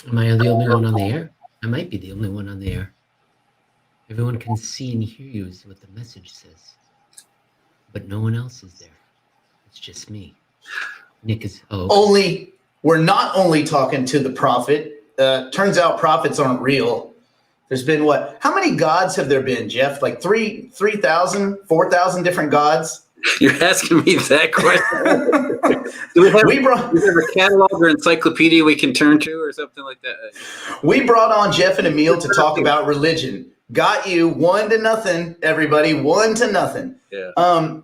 Am I the only one on the air? I might be the only one on the air. Everyone can see and hear you is what the message says. But no one else is there. It's just me. Nick is, We're not only talking to the prophet. Turns out prophets aren't real. There's been what? How many gods have there been, Jeff? Like 3,000, 4,000 different gods? You're asking me that question? Do we have a catalog or encyclopedia we can turn to or something like that? We brought on Jeff and Emil to talk about religion. Got you 1-0, everybody. 1-0. Yeah.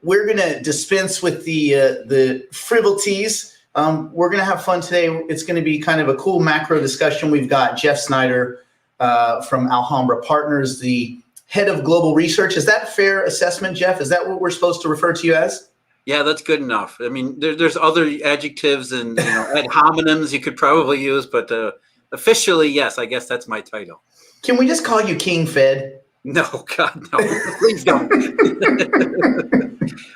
We're gonna dispense with the frivolities. We're gonna have fun today. It's gonna be kind of a cool macro discussion. We've got Jeff Snider from Alhambra Partners, the head of global research. Is that fair assessment, Jeff? Is that what we're supposed to refer to you as? Yeah, that's good enough. I mean, there's other adjectives and ad hominems you could probably use, but officially, yes, I guess that's my title. Can we just call you King Fed? No, God, no! Please don't.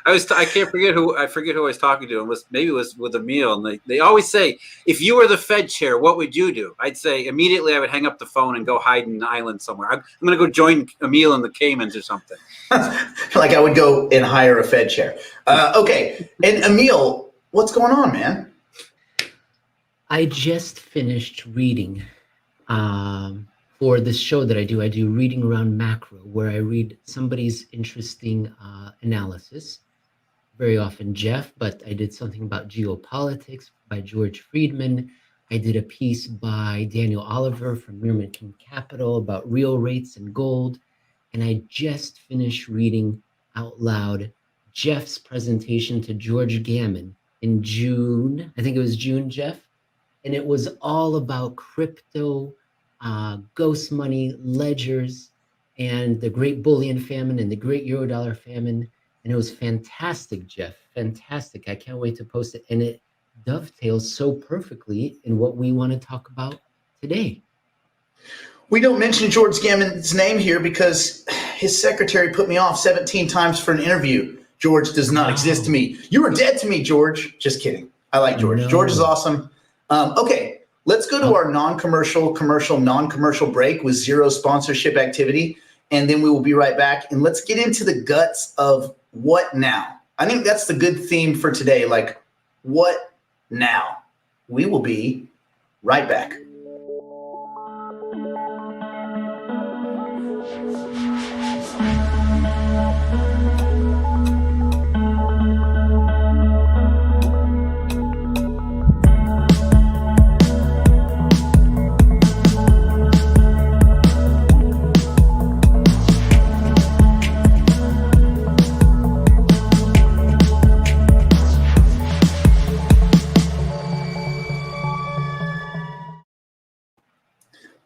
I forget who I was talking to, and maybe it was with Emil, and they always say, if you were the Fed chair, what would you do? I'd say immediately I would hang up the phone and go hide in an island somewhere. I'm going to go join Emil in the Caymans or something. Like I would go and hire a Fed chair. Okay, and Emil, what's going on, man? I just finished reading for this show that I do reading around macro, where I read somebody's interesting analysis, very often Jeff, but I did something about geopolitics by George Friedman. I did a piece by Daniel Oliver from Merriman King Capital about real rates and gold. And I just finished reading out loud Jeff's presentation to George Gammon in June. I think it was June, Jeff. And it was all about crypto, ghost money, ledgers, and the great bullion famine and the great Eurodollar famine. And it was fantastic, Jeff, fantastic. I can't wait to post it. And it dovetails so perfectly in what we want to talk about today. We don't mention George Gammon's name here because his secretary put me off 17 times for an interview. George does not exist to me. You are dead to me, George. Just kidding. I like George. No. George is awesome. Okay, let's go to our non-commercial break with zero sponsorship activity. And then we will be right back. And let's get into the guts of what now. I think that's the good theme for today. Like, what now? We will be right back.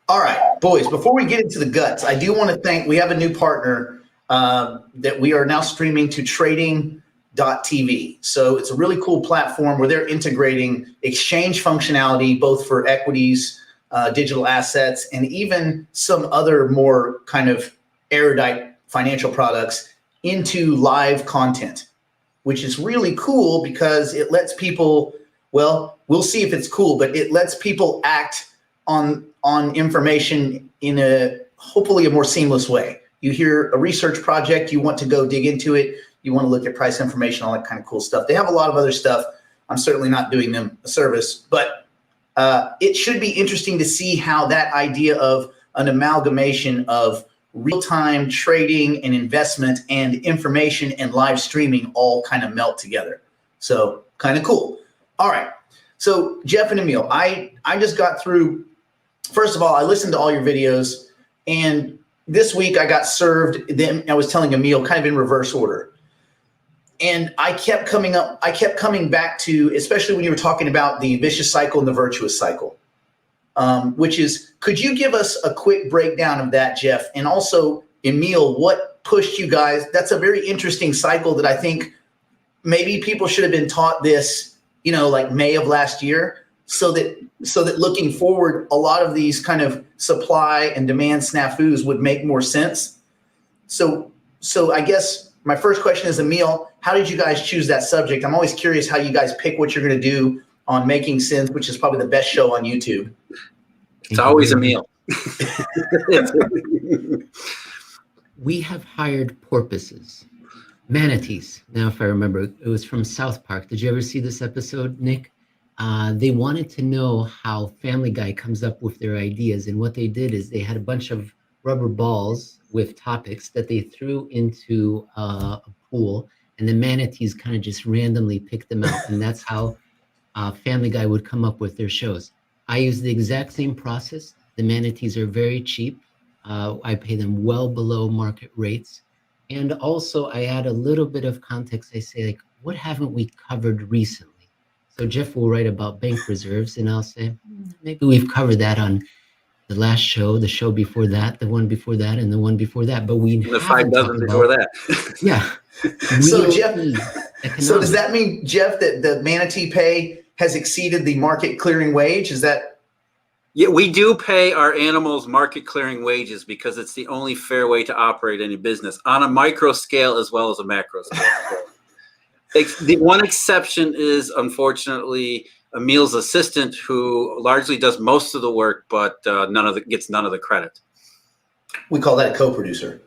All right, boys, before we get into the guts, I do want to thank, we have a new partner that we are now streaming to trading.tv. So it's a really cool platform where they're integrating exchange functionality, both for equities, digital assets, and even some other more kind of erudite financial products into live content, which is really cool because it lets people, well, we'll see if it's cool, but it lets people act on information in a hopefully a more seamless way. You hear a research project, you want to go dig into it, you want to look at price information, all that kind of cool stuff. They have a lot of other stuff. I'm certainly not doing them a service, but it should be interesting to see how that idea of an amalgamation of real-time trading and investment and information and live streaming all kind of melt together. So kind of cool. All right. So Jeff and Emil, I just got through. First of all, I listened to all your videos, and this week I got served them. I was telling Emil kind of in reverse order. And I kept coming back to, especially when you were talking about the vicious cycle and the virtuous cycle, which is, could you give us a quick breakdown of that, Jeff? And also, Emil, what pushed you guys? That's a very interesting cycle that I think maybe people should have been taught this, like May of last year. So that looking forward, a lot of these kind of supply and demand snafus would make more sense. So I guess my first question is, Emil, how did you guys choose that subject? I'm always curious how you guys pick what you're going to do on Making Sense, which is probably the best show on YouTube. It's always a meal. We have hired porpoises, manatees. Now, if I remember, it was from South Park. Did you ever see this episode, Nick? They wanted to know how Family Guy comes up with their ideas. And what they did is they had a bunch of rubber balls with topics that they threw into a pool. And the manatees kind of just randomly picked them out. And that's how Family Guy would come up with their shows. I use the exact same process. The manatees are very cheap. I pay them well below market rates. And also I add a little bit of context. I say, like, what haven't we covered recently? So Jeff will write about bank reserves, and I'll say, maybe we've covered that on the last show, the show before that, the one before that, and the one before that. But we the 5 dozen before that. Yeah. So Jeff, so does that mean, Jeff, that the manatee pay has exceeded the market clearing wage? Is that? Yeah, we do pay our animals market clearing wages because it's the only fair way to operate any business on a micro scale as well as a macro scale. The one exception is, unfortunately, Emil's assistant, who largely does most of the work, but gets none of the credit. We call that a co-producer.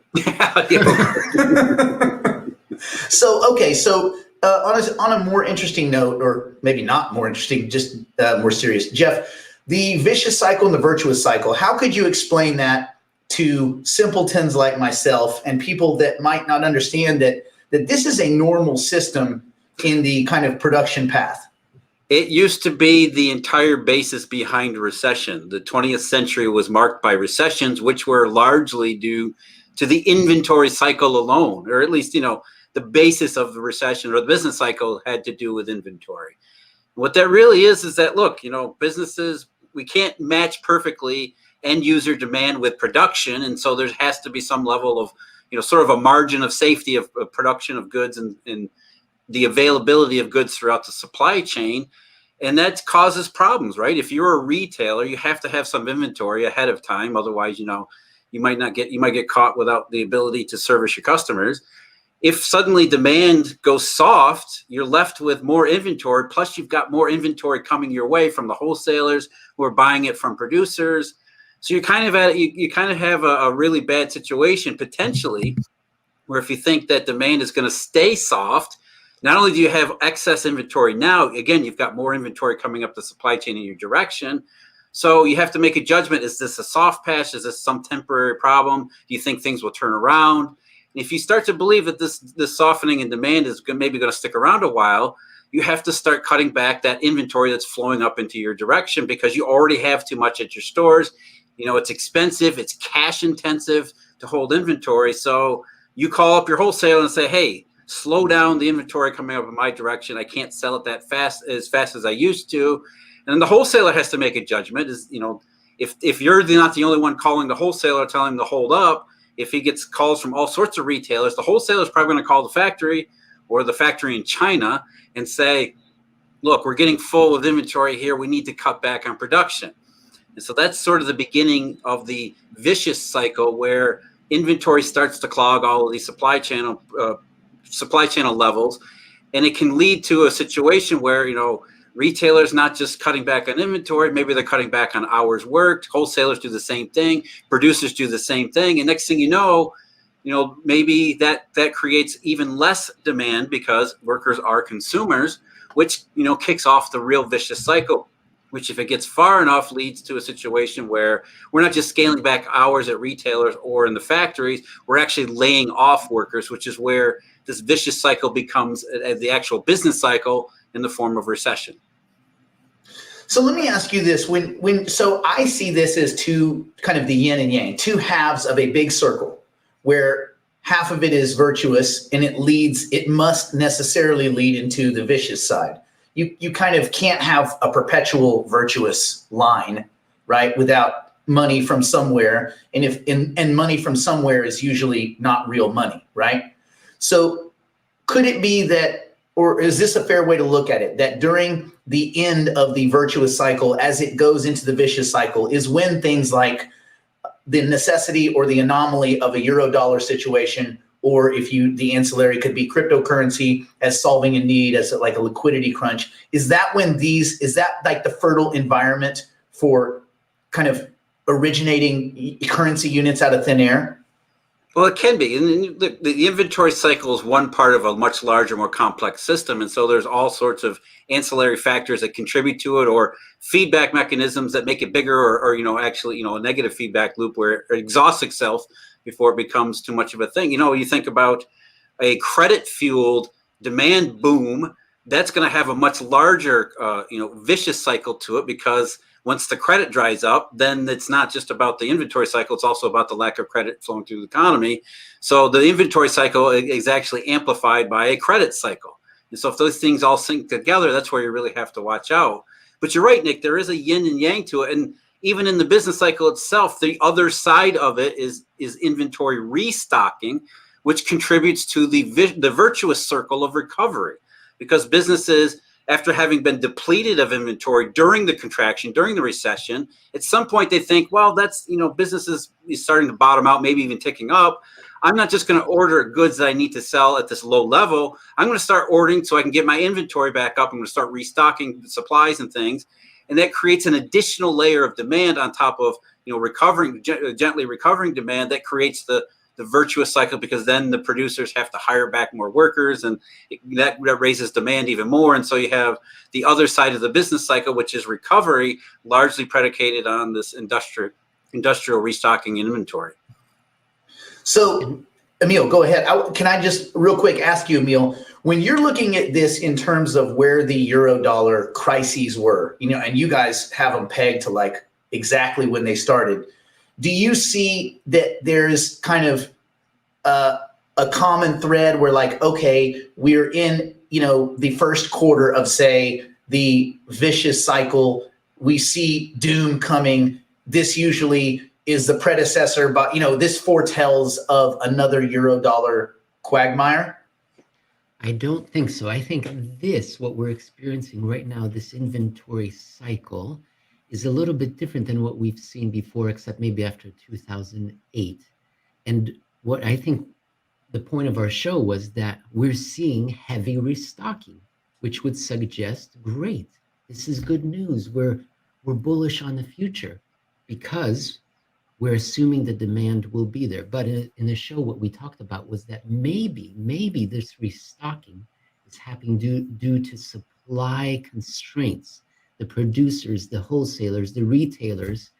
So, okay, so on a more interesting note, or maybe not more interesting, just more serious, Jeff, the vicious cycle and the virtuous cycle, how could you explain that to simpletons like myself and people that might not understand that this is a normal system in the kind of production path? It used to be the entire basis behind recession. The 20th century was marked by recessions, which were largely due to the inventory cycle alone, or at least, the basis of the recession or the business cycle had to do with inventory. What that really is that, look, businesses, we can't match perfectly end user demand with production. And so there has to be some level of, sort of a margin of safety of production of goods and the availability of goods throughout the supply chain. And that causes problems, right? If you're a retailer, you have to have some inventory ahead of time. Otherwise, you might get caught without the ability to service your customers. If suddenly demand goes soft, you're left with more inventory. Plus, you've got more inventory coming your way from the wholesalers who are buying it from producers. So you kind of have a really bad situation potentially, where if you think that demand is going to stay soft, not only do you have excess inventory now, again, you've got more inventory coming up the supply chain in your direction. So you have to make a judgment. Is this a soft patch? Is this some temporary problem? Do you think things will turn around? And if you start to believe that this softening in demand is maybe going to stick around a while, you have to start cutting back that inventory that's flowing up into your direction because you already have too much at your stores. It's expensive. It's cash intensive to hold inventory. So you call up your wholesaler and say, hey, slow down the inventory coming up in my direction. I can't sell it as fast as I used to. And then the wholesaler has to make a judgment. If you're not the only one calling the wholesaler, telling him to hold up, if he gets calls from all sorts of retailers, the wholesaler is probably going to call the factory or the factory in China and say, look, we're getting full with inventory here. We need to cut back on production. And so that's sort of the beginning of the vicious cycle where inventory starts to clog all of these supply channel levels. And it can lead to a situation where, retailers not just cutting back on inventory, maybe they're cutting back on hours worked. Wholesalers do the same thing. Producers do the same thing. And next thing you know, maybe that creates even less demand because workers are consumers, which, kicks off the real vicious cycle, which if it gets far enough leads to a situation where we're not just scaling back hours at retailers or in the factories, we're actually laying off workers, which is where this vicious cycle becomes the actual business cycle in the form of recession. So let me ask you this: so I see this as two, kind of the yin and yang, two halves of a big circle, where half of it is virtuous and it must necessarily lead into the vicious side. You kind of can't have a perpetual virtuous line, right, without money from somewhere, and money from somewhere is usually not real money, right? So could it be that, or is this a fair way to look at it, that during the end of the virtuous cycle, as it goes into the vicious cycle, is when things like the necessity or the anomaly of a euro dollar situation or if the ancillary could be cryptocurrency as solving a need as like a liquidity crunch. Is that like the fertile environment for kind of originating currency units out of thin air? Well, it can be. And the inventory cycle is one part of a much larger, more complex system. And so there's all sorts of ancillary factors that contribute to it, or feedback mechanisms that make it bigger, or actually, a negative feedback loop where it exhausts itself before it becomes too much of a thing. You think about a credit fueled demand boom, that's going to have a much larger, vicious cycle to it, because once the credit dries up, then it's not just about the inventory cycle, it's also about the lack of credit flowing through the economy. So the inventory cycle is actually amplified by a credit cycle. And so if those things all sync together, that's where you really have to watch out. But you're right, Nick, there is a yin and yang to it. And even in the business cycle itself, the other side of it is inventory restocking, which contributes to the virtuous circle of recovery. Because businesses, after having been depleted of inventory during the contraction, during the recession, at some point they think, well, that's, business is starting to bottom out, maybe even ticking up. I'm not just going to order goods that I need to sell at this low level. I'm going to start ordering so I can get my inventory back up. I'm going to start restocking supplies and things. And that creates an additional layer of demand on top of, gently recovering demand that creates the virtuous cycle, because then the producers have to hire back more workers, and that raises demand even more. And so you have the other side of the business cycle, which is recovery, largely predicated on this industrial restocking inventory. So, Emil, go ahead. Can I just real quick ask you, Emil, when you're looking at this in terms of where the euro dollar crises were, and you guys have them pegged to like exactly when they started, do you see that there's kind of a common thread where, like, okay, we're in, the first quarter of, say, the vicious cycle, we see doom coming. This usually is the predecessor, but, this foretells of another euro dollar quagmire? I don't think so. I think what we're experiencing right now, this inventory cycle, is a little bit different than what we've seen before, except maybe after 2008. And what I think the point of our show was that we're seeing heavy restocking, which would suggest, great, this is good news. We're bullish on the future because we're assuming the demand will be there. But in the show, what we talked about was that maybe this restocking is happening due to supply constraints. The producers, the wholesalers, the retailers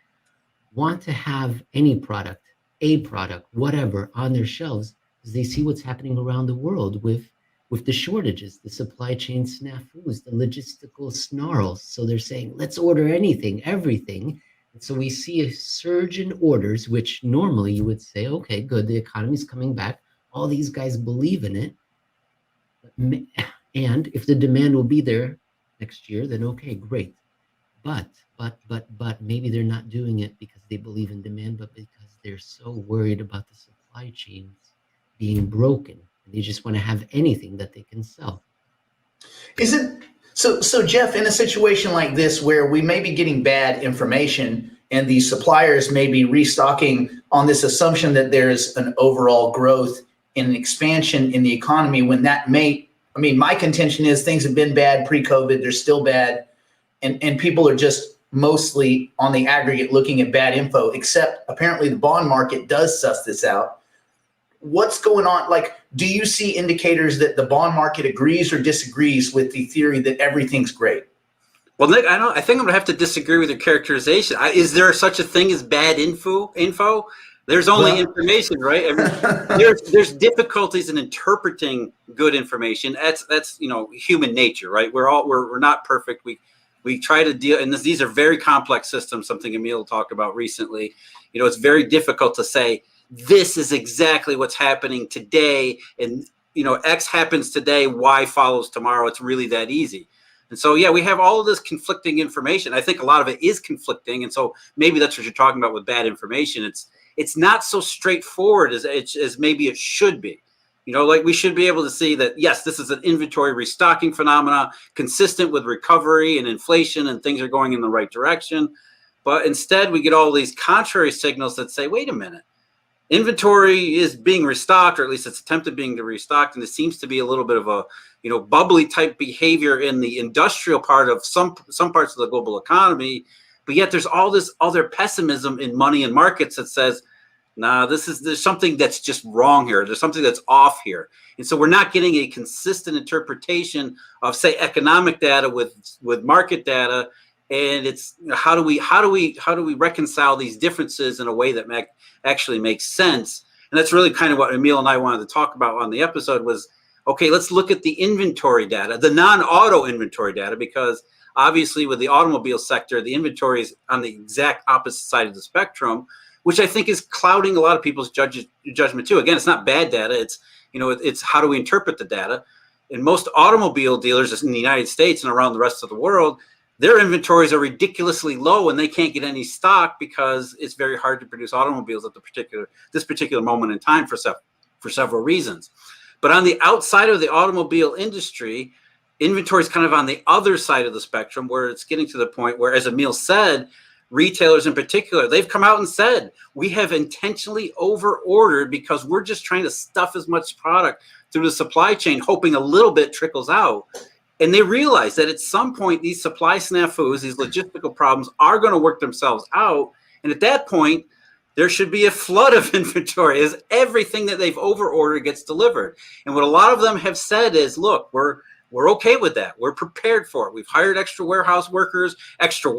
want to have any product, a product, whatever, on their shelves, because they see what's happening around the world with the shortages, the supply chain snafus, the logistical snarls. So they're saying, let's order anything, everything. And so we see a surge in orders, which normally you would say, okay, good, the economy's coming back. All these guys believe in it. And if the demand will be there next year, then okay, great. But maybe they're not doing it because they believe in demand, but because they're so worried about the supply chains being broken. They just want to have anything that they can sell. Is it so, Jeff, in a situation like this where we may be getting bad information and the suppliers may be restocking on this assumption that there's an overall growth and an expansion in the economy, when that my contention is things have been bad pre-COVID, they're still bad, and people are just mostly on the aggregate looking at bad info, except apparently the bond market does suss this out. What's going on? Like, do you see indicators that the bond market agrees or disagrees with the theory that everything's great? Well, Nick, I think I'm gonna have to disagree with your characterization. Is there such a thing as bad info? There's only information, right? I mean, there's difficulties in interpreting good information. That's human nature, right? We're not perfect. We try to deal, and these are very complex systems. Something Emil talked about recently. It's very difficult to say this is exactly what's happening today, and X happens today, Y follows tomorrow. It's really that easy. And so, yeah, we have all of this conflicting information. I think a lot of it is conflicting, and so maybe that's what you're talking about with bad information. It's not so straightforward as maybe it should be. Like we should be able to see that, yes, this is an inventory restocking phenomena consistent with recovery and inflation, and things are going in the right direction. But instead, we get all these contrary signals that say, wait a minute, inventory is being restocked, or at least it's attempted being restocked, and it seems to be a little bit of a bubbly type behavior in the industrial part of some parts of the global economy. But yet there's all this other pessimism in money and markets that says, nah, there's something that's just wrong here. There's something that's off here. And so we're not getting a consistent interpretation of, say, economic data with market data. And it's how do we reconcile these differences in a way that actually makes sense? And that's really kind of what Emil and I wanted to talk about on the episode was, okay, let's look at the inventory data, the non-auto inventory data, because obviously with the automobile sector, the inventory is on the exact opposite side of the spectrum, which I think is clouding a lot of people's judgment too. Again, it's not bad data. It's how do we interpret the data? And most automobile dealers in the United States and around the rest of the world, their inventories are ridiculously low and they can't get any stock because it's very hard to produce automobiles at this particular moment in time for several reasons. But on the outside of the automobile industry, inventory is kind of on the other side of the spectrum where it's getting to the point where, as Emil said, retailers in particular, they've come out and said, we have intentionally over-ordered because we're just trying to stuff as much product through the supply chain, hoping a little bit trickles out. And they realize that at some point, these supply snafus, these logistical problems are going to work themselves out. And at that point, there should be a flood of inventory as everything that they've over-ordered gets delivered. And what a lot of them have said is, look, we're okay with that. We're prepared for it. We've hired extra warehouse workers,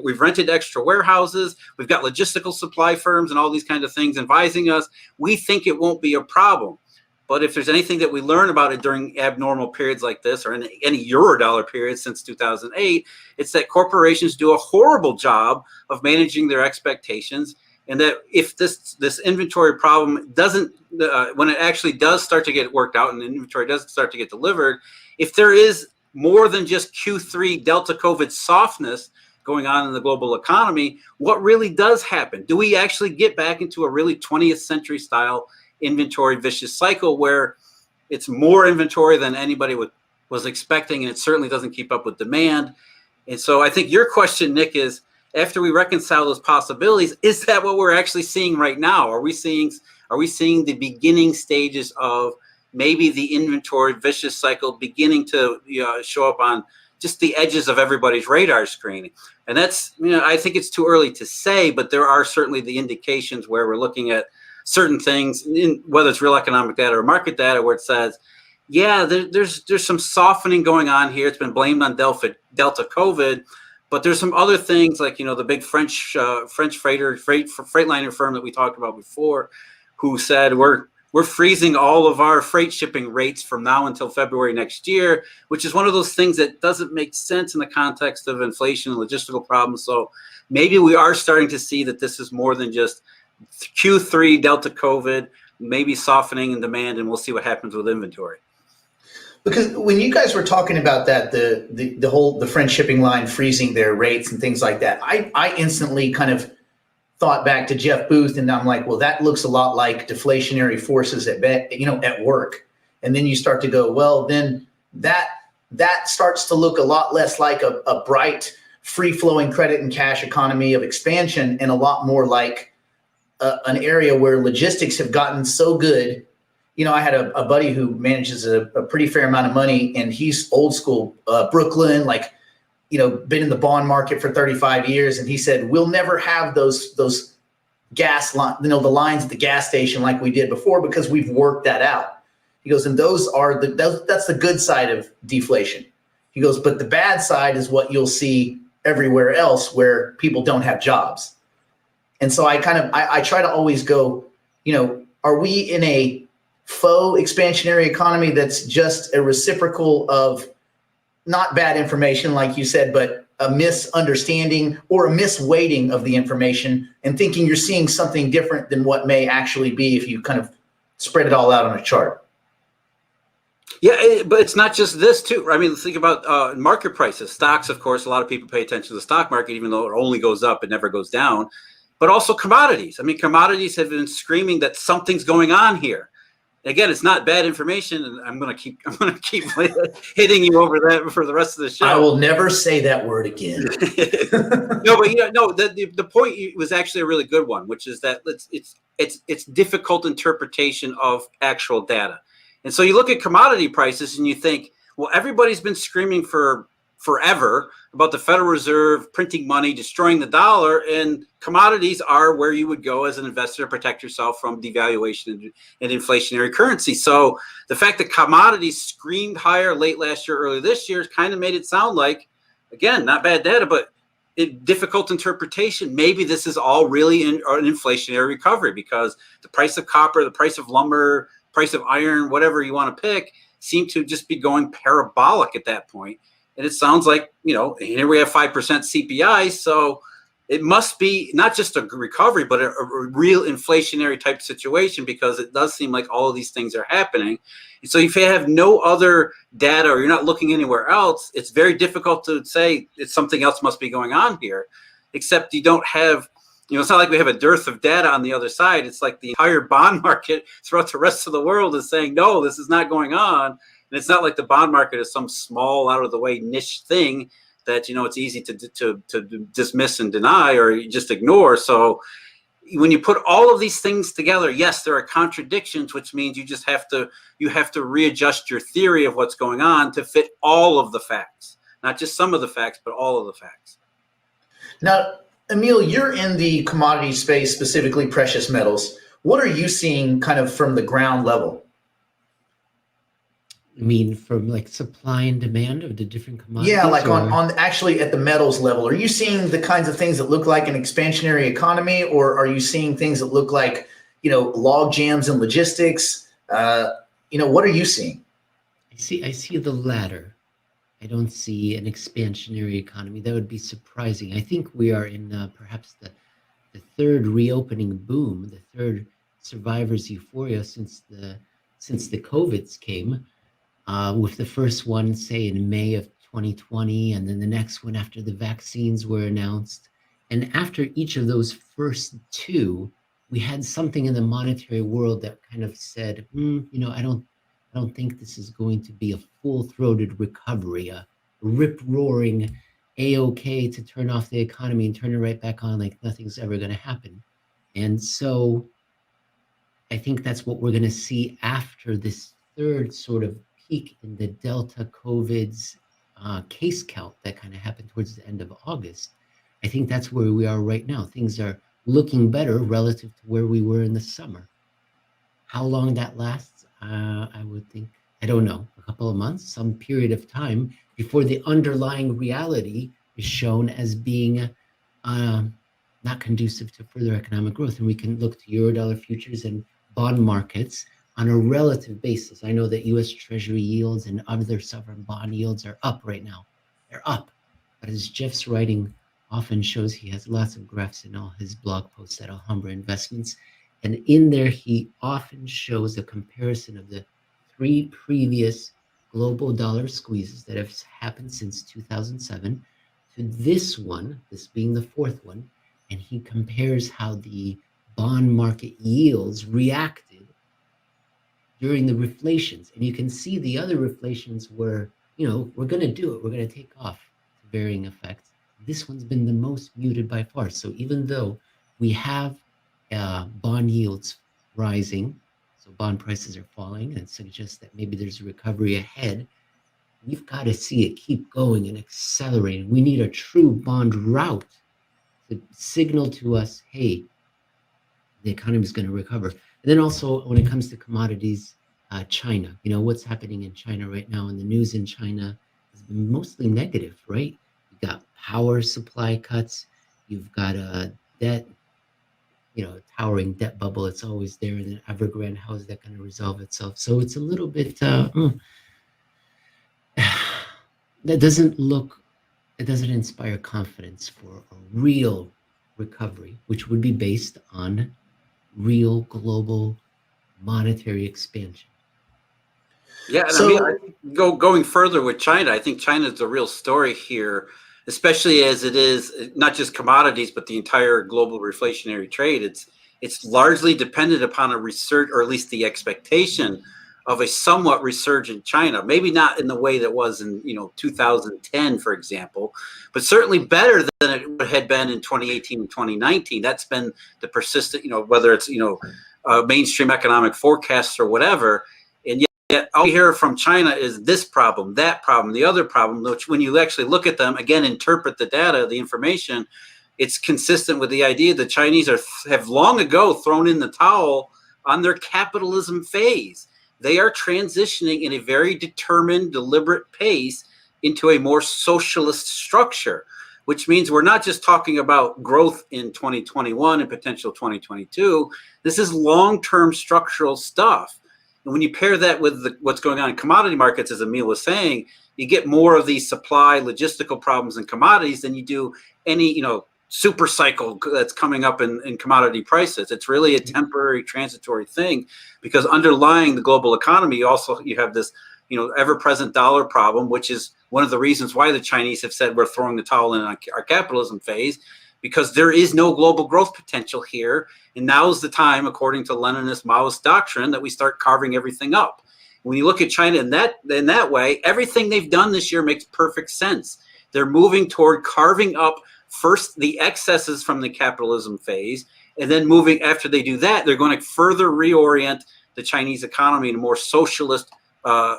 we've rented extra warehouses. We've got logistical supply firms and all these kinds of things advising us. We think it won't be a problem. But if there's anything that we learn about it during abnormal periods like this, or in any Eurodollar period since 2008, it's that corporations do a horrible job of managing their expectations. And that if this inventory problem doesn't, when it actually does start to get worked out and the inventory does start to get delivered, if there is more than just Q3 Delta COVID softness going on in the global economy, what really does happen? Do we actually get back into a really 20th century style inventory vicious cycle where it's more inventory than anybody was expecting, and it certainly doesn't keep up with demand? And so I think your question, Nick, is after we reconcile those possibilities, is that what we're actually seeing right now? Are we seeing the beginning stages of maybe the inventory vicious cycle beginning to show up on just the edges of everybody's radar screen? And that's, I think it's too early to say, but there are certainly the indications where we're looking at certain things, whether it's real economic data or market data, where it says, yeah, there's some softening going on here. It's been blamed on Delta COVID, but there's some other things like, the big French freightliner firm that we talked about before, who said we're freezing all of our freight shipping rates from now until February next year, which is one of those things that doesn't make sense in the context of inflation and logistical problems. So maybe we are starting to see that this is more than just Q3 Delta COVID, maybe softening in demand, and we'll see what happens with inventory. Because when you guys were talking about that, the French shipping line freezing their rates and things like that, I instantly kind of thought back to Jeff Booth, and I'm like, well, that looks a lot like deflationary forces at work. And then you start to go, well, then that starts to look a lot less like a bright, free-flowing credit and cash economy of expansion, and a lot more like an area where logistics have gotten so good. I had a buddy who manages a pretty fair amount of money, and he's old school Brooklyn, been in the bond market for 35 years. And he said, we'll never have those gas line, the lines at the gas station like we did before, because we've worked that out. He goes, and that's the good side of deflation. He goes, but the bad side is what you'll see everywhere else where people don't have jobs. And so I try to always go, are we in a faux expansionary economy that's just a reciprocal of not bad information, like you said, but a misunderstanding or a misweighting of the information and thinking you're seeing something different than what may actually be if you kind of spread it all out on a chart? Yeah, but it's not just this too. I mean, think about market prices. Stocks, of course, a lot of people pay attention to the stock market, even though it only goes up, it never goes down. But also commodities. I mean, commodities have been screaming that something's going on here. Again, it's not bad information, and I'm gonna keep hitting you over that for the rest of the show. I will never say that word again. No, but the point was actually a really good one, which is that it's difficult interpretation of actual data. And so you look at commodity prices and you think, well, everybody's been screaming for forever about the Federal Reserve printing money, destroying the dollar, and commodities are where you would go as an investor to protect yourself from devaluation and inflationary currency. So the fact that commodities screamed higher late last year, early this year, kind of made it sound like, again, not bad data, but difficult interpretation. Maybe this is all really an inflationary recovery because the price of copper, the price of lumber, price of iron, whatever you want to pick, seem to just be going parabolic at that point. And it sounds like, here we have 5% CPI. So it must be not just a recovery, but a real inflationary type situation, because it does seem like all of these things are happening. And so if you have no other data or you're not looking anywhere else, it's very difficult to say it's something else must be going on here, except you don't have, it's not like we have a dearth of data on the other side. It's like the entire bond market throughout the rest of the world is saying, no, this is not going on. And it's not like the bond market is some small, out of the way niche thing that, it's easy to dismiss and deny or just ignore. So when you put all of these things together, yes, there are contradictions, which means you have to readjust your theory of what's going on to fit all of the facts, not just some of the facts, but all of the facts. Now, Emil, you're in the commodity space, specifically precious metals. What are you seeing kind of from the ground level? I mean, from like supply and demand of the different commodities? Yeah, like on actually at the metals level. Are you seeing the kinds of things that look like an expansionary economy, or are you seeing things that look like, log jams and logistics? What are you seeing? I see the latter. I don't see an expansionary economy. That would be surprising. I think we are in perhaps the third reopening boom, the third survivor's euphoria since the COVIDs came. With the first one, say, in May of 2020, and then the next one after the vaccines were announced. And after each of those first two, we had something in the monetary world that kind of said, I don't think this is going to be a full-throated recovery, a rip-roaring A-OK to turn off the economy and turn it right back on like nothing's ever going to happen. And so I think that's what we're going to see after this third sort of peak in the Delta COVID's case count that kind of happened towards the end of August. I think that's where we are right now. Things are looking better relative to where we were in the summer. How long that lasts, I would think, I don't know, a couple of months, some period of time before the underlying reality is shown as being not conducive to further economic growth. And we can look to Eurodollar futures and bond markets on a relative basis. I know that U.S. Treasury yields and other sovereign bond yields are up right now. They're up. But as Jeff's writing often shows, he has lots of graphs in all his blog posts at Alhambra Investments. And in there, he often shows a comparison of the three previous global dollar squeezes that have happened since 2007 to this one, this being the fourth one. And he compares how the bond market yields reacted during the reflations. And you can see the other reflations were, we're going to do it. We're going to take off to varying effects. This one's been the most muted by far. So even though we have bond yields rising, so bond prices are falling, and suggests that maybe there's a recovery ahead, we've got to see it keep going and accelerating. We need a true bond rout to signal to us, hey, the economy is going to recover. And then also when it comes to commodities, China, what's happening in China right now, and the news in China has been mostly negative, right? You've got power supply cuts, you've got a debt, towering debt bubble. It's always there. And then Evergrande, how is that going to resolve itself? So it's a little bit, that it doesn't inspire confidence for a real recovery, which would be based on real global monetary expansion. Yeah, and going further with China, I think China is the real story here, especially as it is not just commodities, but the entire global reflationary trade. It's largely dependent upon a research, or at least the expectation of a somewhat resurgent China. Maybe not in the way that was in 2010, for example, but certainly better than it had been in 2018 and 2019. That's been the persistent, whether it's mainstream economic forecasts or whatever. And yet all you hear from China is this problem, that problem, the other problem, which when you actually look at them, again, interpret the data, the information, it's consistent with the idea that Chinese have long ago thrown in the towel on their capitalism phase. They are transitioning in a very determined, deliberate pace into a more socialist structure, which means we're not just talking about growth in 2021 and potential 2022. This is long-term structural stuff. And when you pair that with what's going on in commodity markets, as Emil was saying, you get more of these supply logistical problems in commodities than you do any, super cycle that's coming up in commodity prices. It's really a temporary, transitory thing, because underlying the global economy, you have this, ever-present dollar problem, which is one of the reasons why the Chinese have said we're throwing the towel in on our capitalism phase, because there is no global growth potential here. And now's the time, according to Leninist Maoist doctrine, that we start carving everything up. When you look at China in that way, everything they've done this year makes perfect sense. They're moving toward carving up first the excesses from the capitalism phase, and then moving, after they do that, they're going to further reorient the Chinese economy in a more socialist, a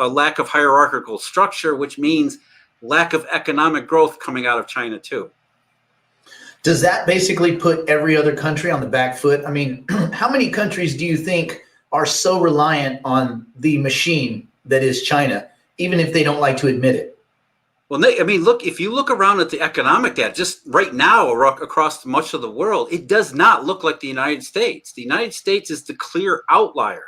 lack of hierarchical structure, which means lack of economic growth coming out of China too. Does that basically put every other country on the back foot? I mean, how many countries do you think are so reliant on the machine that is China, even if they don't like to admit it? Well, look, if you look around at the economic data, just right now across much of the world, it does not look like the United States. The United States is the clear outlier.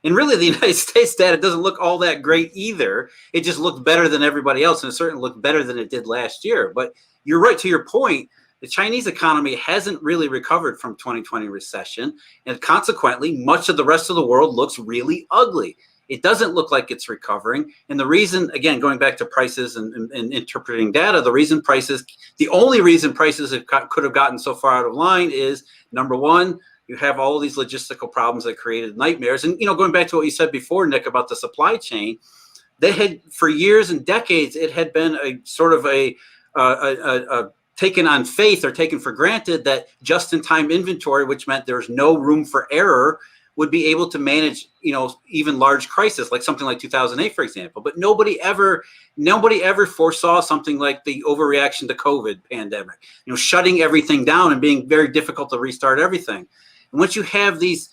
And really, the United States data doesn't look all that great either. It just looked better than everybody else, and it certainly looked better than it did last year. But you're right, to your point, the Chinese economy hasn't really recovered from 2020 recession, and consequently, much of the rest of the world looks really ugly. It doesn't look like it's recovering. And the reason, again, going back to prices and interpreting data, the only reason prices could have gotten so far out of line is, number one, you have all of these logistical problems that created nightmares. And, going back to what you said before, Nick, about the supply chain, they had, for years and decades, it had been a sort of a taken on faith or taken for granted that just-in-time inventory, which meant there's no room for error, would be able to manage, even large crises, like something like 2008, for example. But nobody ever foresaw something like the overreaction to COVID pandemic, shutting everything down and being very difficult to restart everything. And once you have these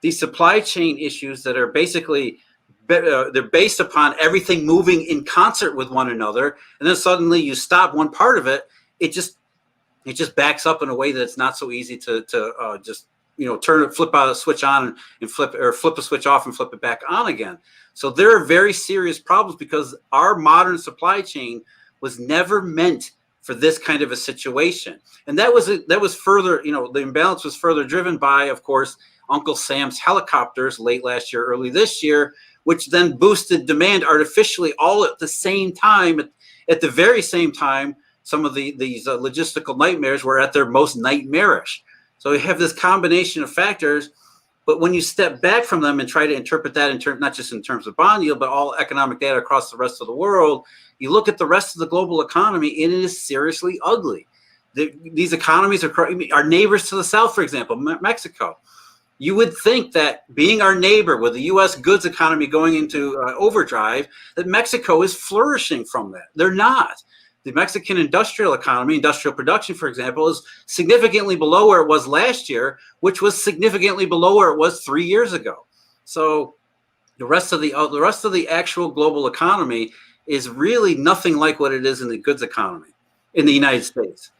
supply chain issues that are basically, they're based upon everything moving in concert with one another, and then suddenly you stop one part of it, it just backs up in a way that it's not so easy to just flip out a switch on and flip a switch off and flip it back on again. So there are very serious problems, because our modern supply chain was never meant for this kind of a situation. And that was further, the imbalance was further driven by, of course, Uncle Sam's helicopters late last year, early this year, which then boosted demand artificially all at the same time. At the very same time, some of these logistical nightmares were at their most nightmarish. So you have this combination of factors, but when you step back from them and try to interpret that not just in terms of bond yield, but all economic data across the rest of the world, you look at the rest of the global economy, and it is seriously ugly. These economies are our neighbors to the south, for example, Mexico. You would think that, being our neighbor with the U.S. goods economy going into overdrive, that Mexico is flourishing from that. They're not. The Mexican industrial economy, industrial production, for example, is significantly below where it was last year, which was significantly below where it was 3 years ago. So the rest of the actual global economy is really nothing like what it is in the goods economy in the United States.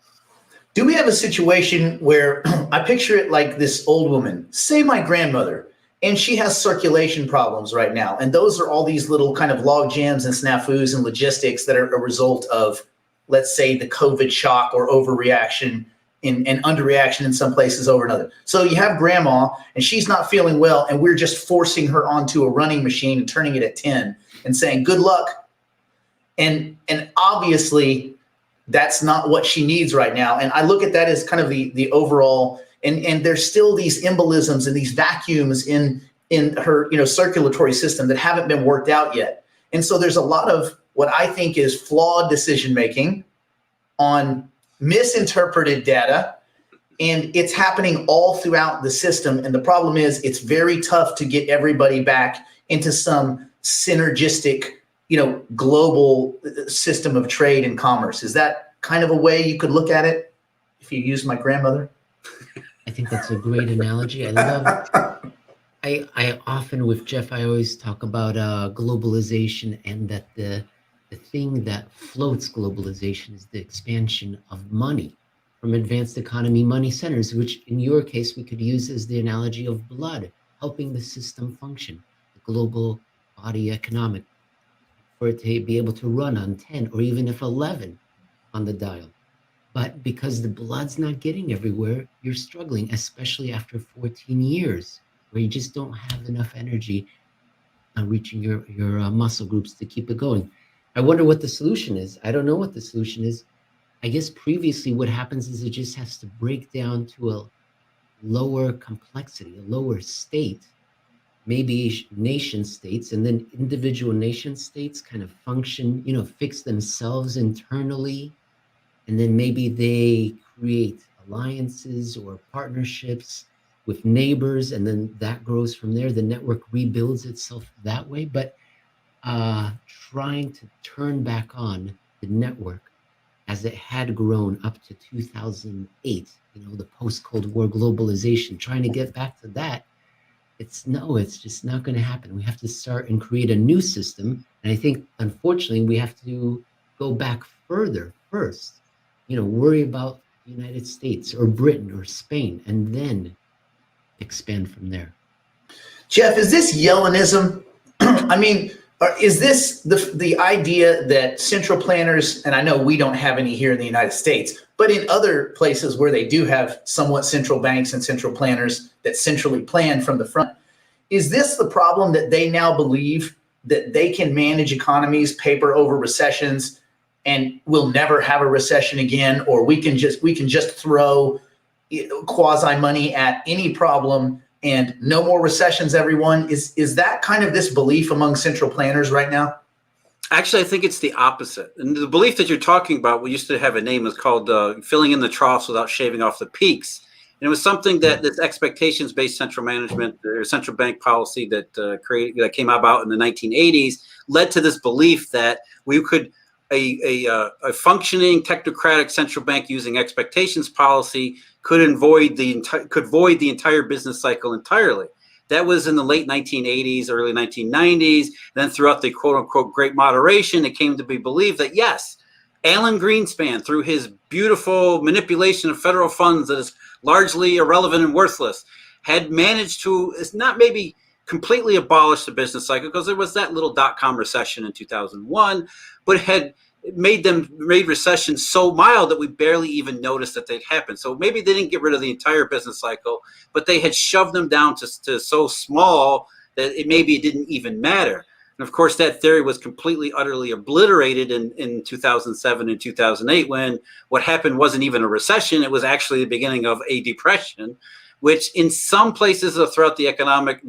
Do we have a situation where I picture it like this old woman, say my grandmother, and she has circulation problems right now, and those are all these little kind of log jams and snafus and logistics that are a result of, let's say, the COVID shock or overreaction and underreaction in some places over another. So you have grandma, and she's not feeling well, and we're just forcing her onto a running machine and turning it at 10 and saying, good luck. And obviously that's not what she needs right now. And I look at that as kind of the overall, and there's still these embolisms and these vacuums in in her, circulatory system that haven't been worked out yet. And so there's a lot of what I think is flawed decision making on misinterpreted data, and it's happening all throughout the system. And the problem is it's very tough to get everybody back into some synergistic, global system of trade and commerce. Is that kind of a way you could look at it if you use my grandmother? I think that's a great analogy. I love I often with Jeff, I always talk about globalization, and that the thing that floats globalization is the expansion of money from advanced economy money centers, which in your case we could use as the analogy of blood, helping the system function, the global body economic, for it to be able to run on 10 or even if 11 on the dial. But because the blood's not getting everywhere, you're struggling, especially after 14 years, where you just don't have enough energy reaching your muscle groups to keep it going. I wonder what the solution is. I don't know what the solution is. I guess previously what happens is it just has to break down to a lower complexity, a lower state, maybe nation states, and then individual nation states kind of function, fix themselves internally. And then maybe they create alliances or partnerships with neighbors, and then that grows from there. The network rebuilds itself that way. But trying to turn back on the network as it had grown up to 2008, the post-Cold War globalization, trying to get back to that, it's just not going to happen. We have to start and create a new system. And I think, unfortunately, we have to go back further first, worry about the United States or Britain or Spain, and then expand from there. Jeff, is this Yellenism? I mean, is this the idea that central planners, and I know we don't have any here in the United States, but in other places where they do have somewhat central banks and central planners that centrally plan from the front, is this the problem that they now believe that they can manage economies, paper over recessions, and we'll never have a recession again, or we can just throw quasi money at any problem and no more recessions, everyone? Is that kind of this belief among central planners right now? Actually, I think it's the opposite. And the belief that you're talking about, we used to have a name, was called filling in the troughs without shaving off the peaks. And it was something that this expectations-based central management or central bank policy that came about in the 1980s led to this belief that we could a functioning technocratic central bank using expectations policy could void the entire business cycle entirely. That was in the late 1980s, early 1990s. Then throughout the quote unquote great moderation, it came to be believed that yes, Alan Greenspan, through his beautiful manipulation of federal funds that is largely irrelevant and worthless, had managed to not maybe completely abolish the business cycle, because there was that little dot-com recession in 2001, but had made recession so mild that we barely even noticed that they'd happened. So maybe they didn't get rid of the entire business cycle, but they had shoved them down to so small that maybe it didn't even matter. And of course, that theory was completely, utterly obliterated in 2007 and 2008, when what happened wasn't even a recession. It was actually the beginning of a depression, which in some places throughout the academic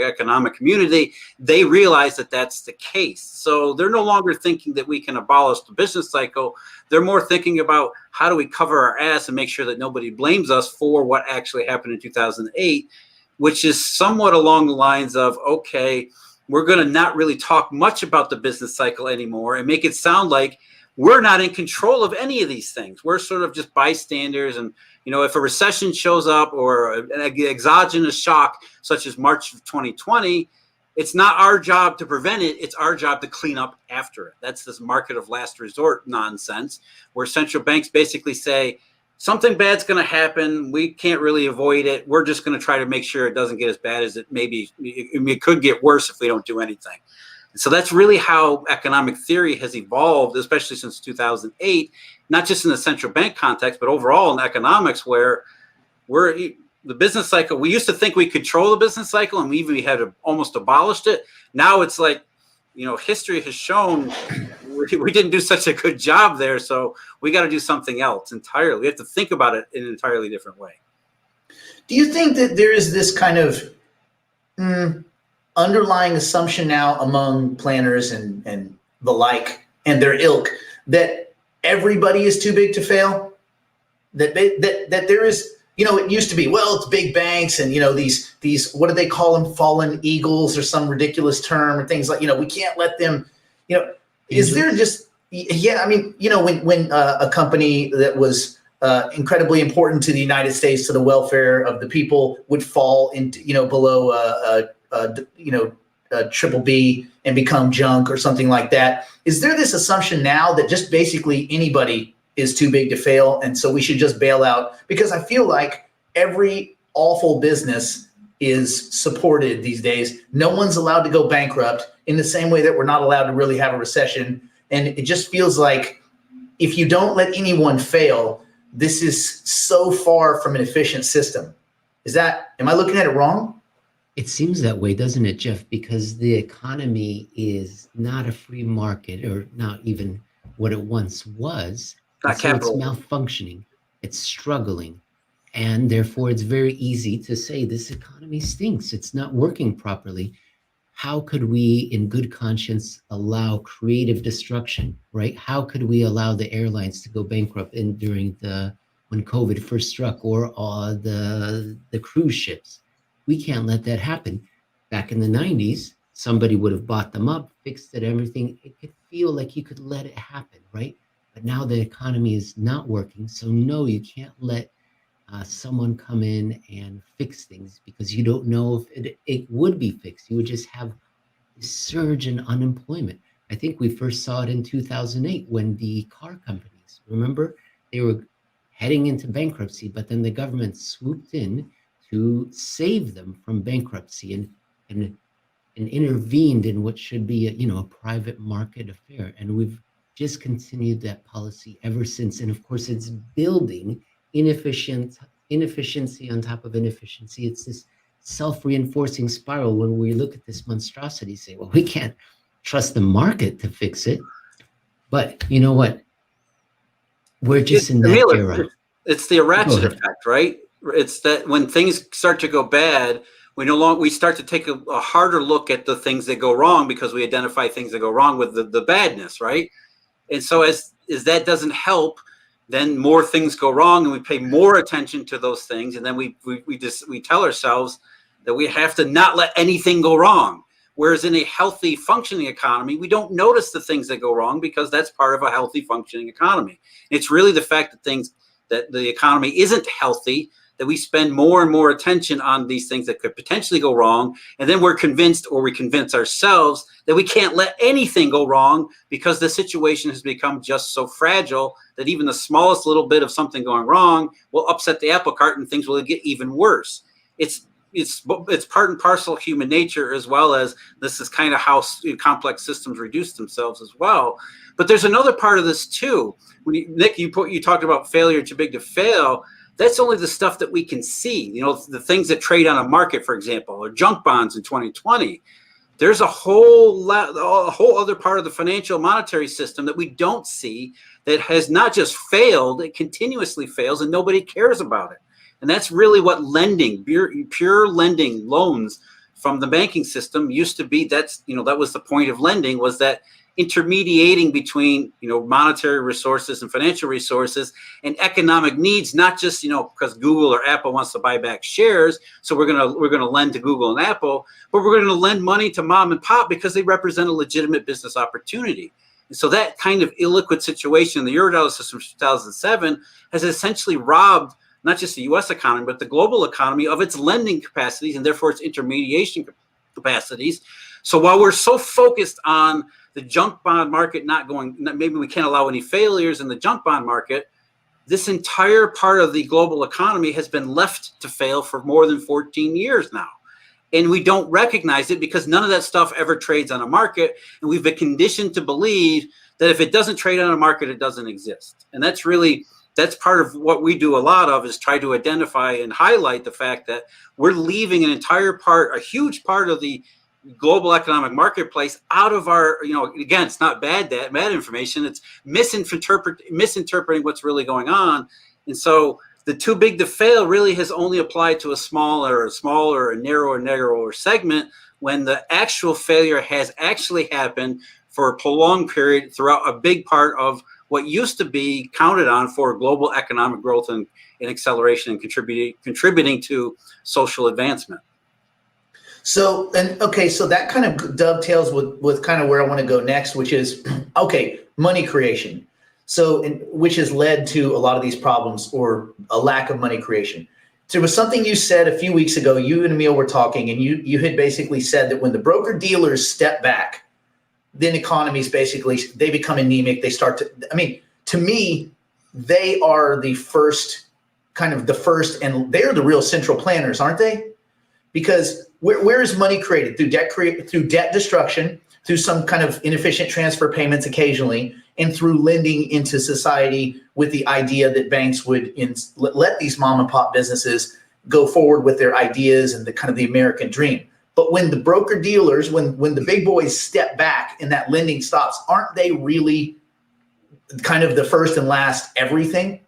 economic community, they realize that that's the case. So they're no longer thinking that we can abolish the business cycle. They're more thinking about how do we cover our ass and make sure that nobody blames us for what actually happened in 2008, which is somewhat along the lines of, okay, we're going to not really talk much about the business cycle anymore and make it sound like we're not in control of any of these things. We're sort of just bystanders. And, if a recession shows up or an exogenous shock, such as March of 2020, it's not our job to prevent it. It's our job to clean up after it. That's this market of last resort nonsense, where central banks basically say, something bad's going to happen. We can't really avoid it. We're just going to try to make sure it doesn't get as bad as it maybe. It could get worse if we don't do anything. So that's really how economic theory has evolved, especially since 2008, not just in the central bank context, but overall in economics, where the business cycle, we used to think we control the business cycle, and we even had almost abolished it. Now it's like, history has shown we didn't do such a good job there, so we got to do something else entirely. We have to think about it in an entirely different way. Do you think that there is this kind of underlying assumption now among planners and the like and their ilk that everybody is too big to fail? That there is, it used to be, well, it's big banks and, these, what do they call them? Fallen eagles or some ridiculous term or things like, we can't let them, is there just, yeah, I mean, when a company that was incredibly important to the United States, to the welfare of the people, would fall into, below, triple B and become junk or something like that. Is there this assumption now that just basically anybody is too big to fail, and so we should just bail out? Because I feel like every awful business is supported these days. No one's allowed to go bankrupt, in the same way that we're not allowed to really have a recession. And it just feels like if you don't let anyone fail, this is so far from an efficient system. Am I looking at it wrong? It seems that way, doesn't it, Jeff? Because the economy is not a free market, or not even what it once was. Not so it's capital. Malfunctioning. It's struggling. And therefore, it's very easy to say this economy stinks. It's not working properly. How could we, in good conscience, allow creative destruction, right? How could we allow the airlines to go bankrupt during when COVID first struck, or the cruise ships? We can't let that happen. Back in the 90s, somebody would have bought them up, fixed it, everything. It could feel like you could let it happen, right? But now the economy is not working. So no, you can't let someone come in and fix things, because you don't know if it would be fixed. You would just have a surge in unemployment. I think we first saw it in 2008 when the car companies, remember, they were heading into bankruptcy, but then the government swooped in to save them from bankruptcy and intervened in what should be a private market affair. And we've just continued that policy ever since. And of course, it's building inefficiency on top of inefficiency. It's this self-reinforcing spiral. When we look at this monstrosity, say, well, we can't trust the market to fix it. But you know what? We're just in that era. It's the ratchet effect, right? It's that when things start to go bad, we start to take a harder look at the things that go wrong, because we identify things that go wrong with the badness, right? And so as that doesn't help, then more things go wrong, and we pay more attention to those things, and then we tell ourselves that we have to not let anything go wrong. Whereas in a healthy, functioning economy, we don't notice the things that go wrong, because that's part of a healthy, functioning economy. It's really the fact that the economy isn't healthy that we spend more and more attention on these things that could potentially go wrong. And then we're convinced, or we convince ourselves, that we can't let anything go wrong, because the situation has become just so fragile that even the smallest little bit of something going wrong will upset the apple cart, and things will get even worse. It's part and parcel of human nature, as well as this is kind of how complex systems reduce themselves as well. But there's another part of this too. Nick, you talked about failure too big to fail. That's only the stuff that we can see. The things that trade on a market, for example, or junk bonds in 2020. There's a whole other part of the financial monetary system that we don't see, that has not just failed, it continuously fails, and nobody cares about it. And that's really what lending, pure lending, loans from the banking system used to be. That was the point of lending, was that intermediating between monetary resources and financial resources and economic needs, not just because Google or Apple wants to buy back shares, so we're gonna lend to Google and Apple, but we're gonna lend money to mom and pop because they represent a legitimate business opportunity. And so that kind of illiquid situation in the Eurodollar system from 2007 has essentially robbed not just the U.S. economy, but the global economy of its lending capacities, and therefore its intermediation capacities. So while we're so focused on the junk bond market maybe we can't allow any failures in the junk bond market, this entire part of the global economy has been left to fail for more than 14 years now. And we don't recognize it, because none of that stuff ever trades on a market. And we've been conditioned to believe that if it doesn't trade on a market, it doesn't exist. And that's part of what we do a lot of, is try to identify and highlight the fact that we're leaving a huge part of the global economic marketplace out of our, again, it's not bad information. It's misinterpreting what's really going on. And so the too big to fail really has only applied to a smaller, narrower segment, when the actual failure has actually happened for a prolonged period throughout a big part of what used to be counted on for global economic growth and acceleration and contributing to social advancement. So, so that kind of dovetails with kind of where I want to go next, which is, okay, money creation. So, which has led to a lot of these problems, or a lack of money creation. There was something you said a few weeks ago, you and Emil were talking, and you had basically said that when the broker dealers step back, then economies basically, they become anemic. They start to, I mean, to me, they are the first, and they're the real central planners, aren't they? Because where is money created? Through debt destruction, through some kind of inefficient transfer payments occasionally, and through lending into society with the idea that banks would let these mom and pop businesses go forward with their ideas and the kind of the American dream. But when the broker dealers, when the big boys step back and that lending stops, aren't they really kind of the first and last everything?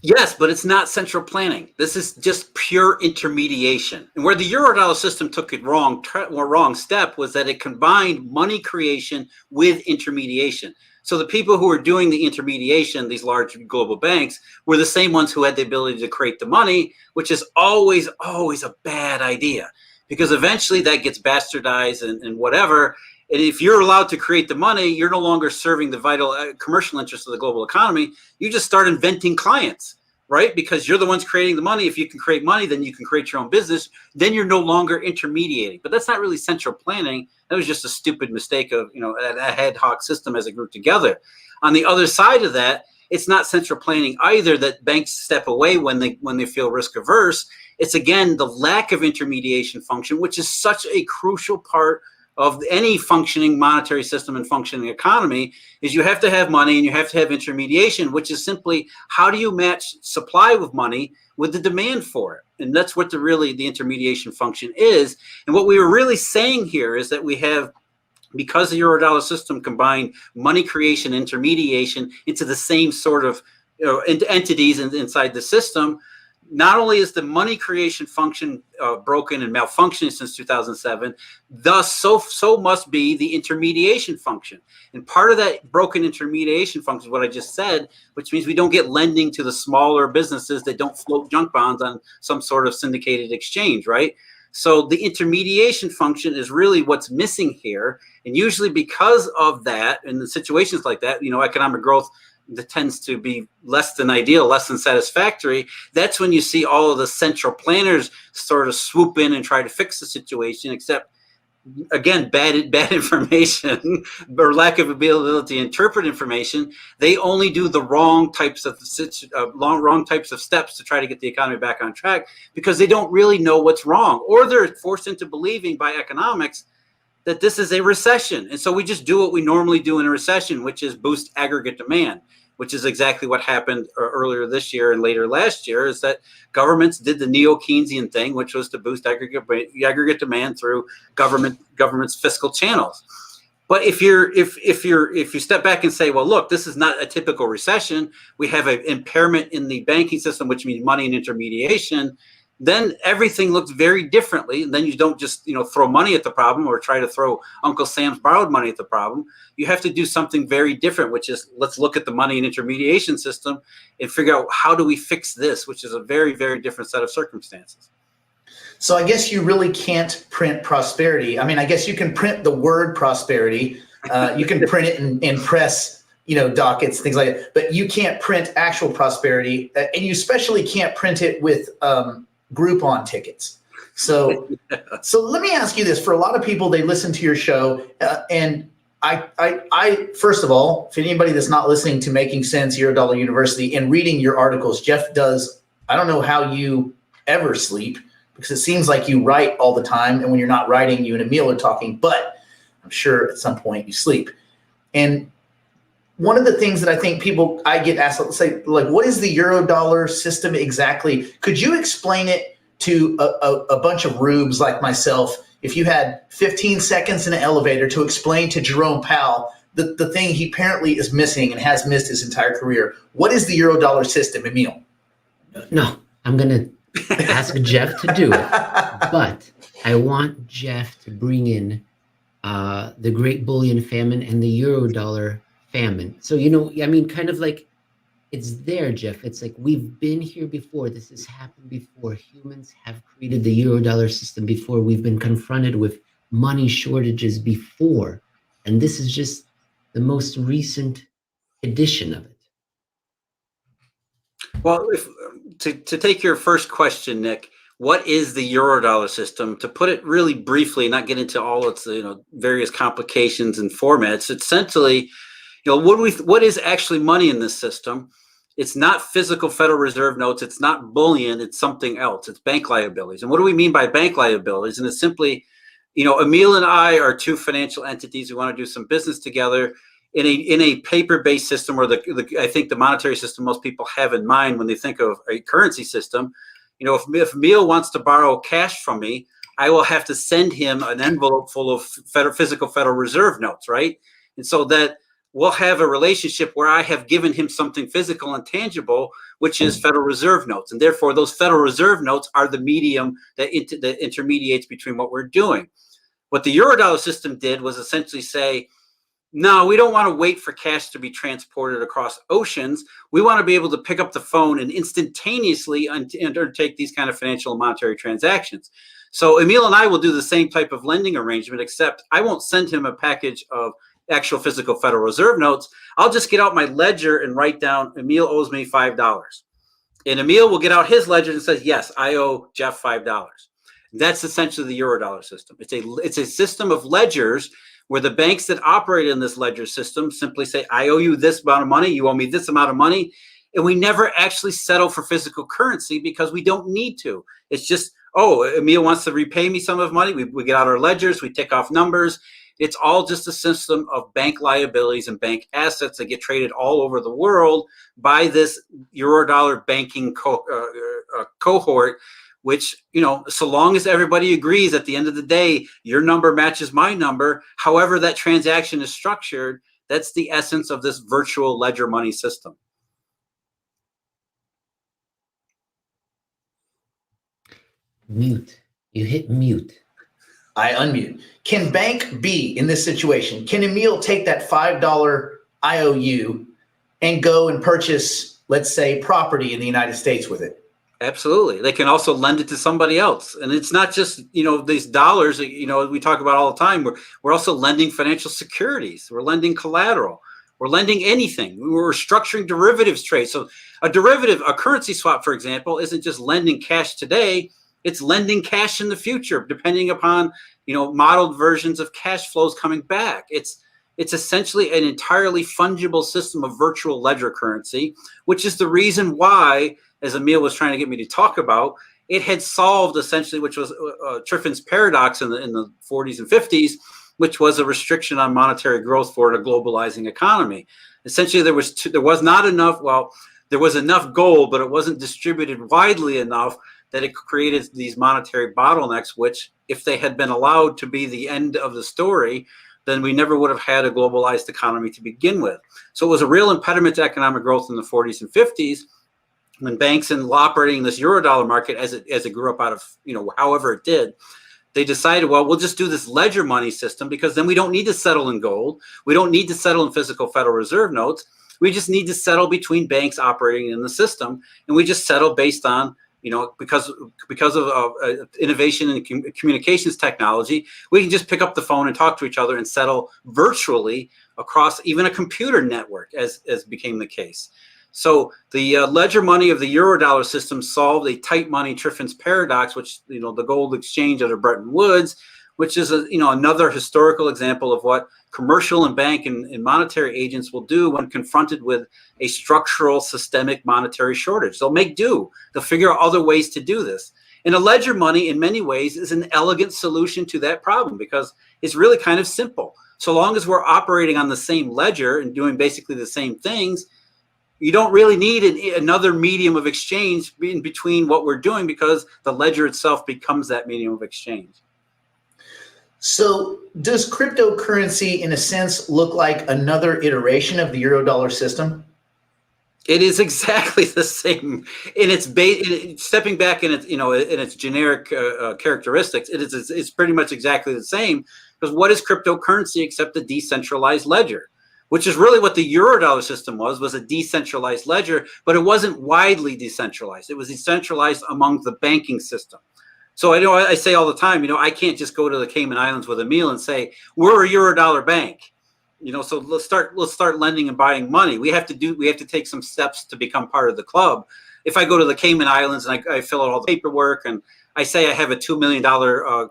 Yes, but it's not central planning. This is just pure intermediation. And where the Eurodollar system took it wrong step was that it combined money creation with intermediation. So the people who were doing the intermediation, these large global banks, were the same ones who had the ability to create the money, which is always a bad idea, because eventually that gets bastardized and whatever. And if you're allowed to create the money, you're no longer serving the vital commercial interests of the global economy. You just start inventing clients, right? Because you're the ones creating the money. If you can create money, then you can create your own business. Then you're no longer intermediating. But that's not really central planning. That was just a stupid mistake of, a ad hoc system as it grew together. On the other side of that, it's not central planning either that banks step away when they feel risk averse. It's, again, the lack of intermediation function, which is such a crucial part of any functioning monetary system and functioning economy. Is you have to have money and you have to have intermediation, which is simply how do you match supply of money with the demand for it? And that's what the intermediation function is. And what we were really saying here is that we have, because the Eurodollar system combined money creation, intermediation into the same sort of entities inside the system. Not only is the money creation function broken and malfunctioning since 2007, thus so must be the intermediation function. And part of that broken intermediation function is what I just said, which means we don't get lending to the smaller businesses that don't float junk bonds on some sort of syndicated exchange, right? So the intermediation function is really what's missing here. And usually because of that, in the situations like that, economic growth that tends to be less than ideal, less than satisfactory, that's when you see all of the central planners sort of swoop in and try to fix the situation, except, again, bad information or lack of ability to interpret information. They only do the wrong types of steps to try to get the economy back on track, because they don't really know what's wrong, or they're forced into believing by economics that this is a recession. And so we just do what we normally do in a recession, which is boost aggregate demand, which is exactly what happened earlier this year and later last year, is that governments did the neo-Keynesian thing, which was to boost aggregate demand through government's fiscal channels. But if you step back and say, well, look, this is not a typical recession, we have an impairment in the banking system, which means money and intermediation, then everything looks very differently. And then you don't just throw money at the problem or try to throw Uncle Sam's borrowed money at the problem. You have to do something very different, which is, let's look at the money and intermediation system and figure out how do we fix this, which is a very, very different set of circumstances. So I guess you really can't print prosperity. I mean, I guess you can print the word prosperity. You can print it in press, dockets, things like that. But you can't print actual prosperity, and you especially can't print it with Groupon tickets. So let me ask you this: for a lot of people, they listen to your show, and I first of all, if anybody that's not listening to Making Sense, Eurodollar University, and reading your articles, Jeff does. I don't know how you ever sleep, because it seems like you write all the time, and when you're not writing, you and Emil are talking. But I'm sure at some point you sleep. And one of the things that I think I get asked, let's say, like, what is the Eurodollar system exactly? Could you explain it to a bunch of rubes like myself? If you had 15 seconds in an elevator to explain to Jerome Powell the thing he apparently is missing and has missed his entire career, what is the Eurodollar system, Emil? No, I'm gonna ask Jeff to do it, but I want Jeff to bring in the Great Bullion Famine and the Eurodollar famine. So I mean, kind of like it's there, Jeff. It's like we've been here before. This has happened before. Humans have created the Eurodollar system before. We've been confronted with money shortages before, and this is just the most recent edition of it. Well, to take your first question, Nick, what is the Eurodollar system? To put it really briefly, not get into all its various complications and formats. Essentially, what is actually money in this system? It's not physical Federal Reserve notes. It's not bullion. It's something else. It's bank liabilities. And what do we mean by bank liabilities? And it's simply, Emil and I are two financial entities. We want to do some business together in a paper-based system, or I think the monetary system most people have in mind when they think of a currency system. If Emil wants to borrow cash from me, I will have to send him an envelope full of physical Federal Reserve notes, right? And so that we'll have a relationship where I have given him something physical and tangible, which is Federal Reserve notes. And therefore, those Federal Reserve notes are the medium that intermediates between what we're doing. What the Eurodollar system did was essentially say, no, we don't want to wait for cash to be transported across oceans. We want to be able to pick up the phone and instantaneously undertake these kind of financial and monetary transactions. So Emil and I will do the same type of lending arrangement, except I won't send him a package of actual physical Federal Reserve notes. I'll just get out my ledger and write down, Emil owes me $5. And Emil will get out his ledger and says, yes, I owe Jeff $5. That's essentially the Eurodollar system. It's a system of ledgers where the banks that operate in this ledger system simply say, I owe you this amount of money, you owe me this amount of money. And we never actually settle for physical currency because we don't need to. It's just, Emil wants to repay me some of money. We get out our ledgers, we tick off numbers. It's all just a system of bank liabilities and bank assets that get traded all over the world by this Eurodollar banking cohort, which, so long as everybody agrees at the end of the day, your number matches my number, however that transaction is structured, that's the essence of this virtual ledger money system. Mute. You hit mute. I unmute. Can bank B in this situation? Can Emil take that $5 IOU and go and purchase, let's say, property in the United States with it? Absolutely. They can also lend it to somebody else. And it's not just, these dollars that, we talk about all the time. We're also lending financial securities. We're lending collateral. We're lending anything. We're structuring derivatives trades. So a currency swap, for example, isn't just lending cash today. It's lending cash in the future, depending upon, modeled versions of cash flows coming back. It's essentially an entirely fungible system of virtual ledger currency, which is the reason why, as Emil was trying to get me to talk about, it had solved essentially, which was Triffin's paradox in the 40s and 50s, which was a restriction on monetary growth for a globalizing economy. Essentially, there was not enough. Well, there was enough gold, but it wasn't distributed widely enough that it created these monetary bottlenecks, which, if they had been allowed to be the end of the story, then we never would have had a globalized economy to begin with. So it was a real impediment to economic growth in the 40s and 50s, when banks and operating this Eurodollar market as it grew up out of, however it did, they decided, well, we'll just do this ledger money system, because then we don't need to settle in gold. We don't need to settle in physical Federal Reserve notes. We just need to settle between banks operating in the system. And we just settle based on, because of innovation in communications technology, we can just pick up the phone and talk to each other and settle virtually across even a computer network, as became the case. So the ledger money of the Eurodollar system solved a tight money Triffin's paradox, which, the gold exchange under Bretton Woods, which is another historical example of what commercial and bank and monetary agents will do when confronted with a structural systemic monetary shortage. They'll make do. They'll figure out other ways to do this. And a ledger money, in many ways, is an elegant solution to that problem, because it's really kind of simple. So long as we're operating on the same ledger and doing basically the same things, you don't really need another medium of exchange in between what we're doing, because the ledger itself becomes that medium of exchange. So does cryptocurrency, in a sense, look like another iteration of the Eurodollar system? It is exactly the same in its base. Stepping back in its, in its generic characteristics, it's pretty much exactly the same. Because what is cryptocurrency except a decentralized ledger, which is really what the Eurodollar system was a decentralized ledger, but it wasn't widely decentralized. It was decentralized among the banking system. So I say all the time, I can't just go to the Cayman Islands with Emil and say we're a Eurodollar bank. So let's start lending and buying money. We have to take some steps to become part of the club. If I go to the Cayman Islands and I fill out all the paperwork and I say I have a $2 million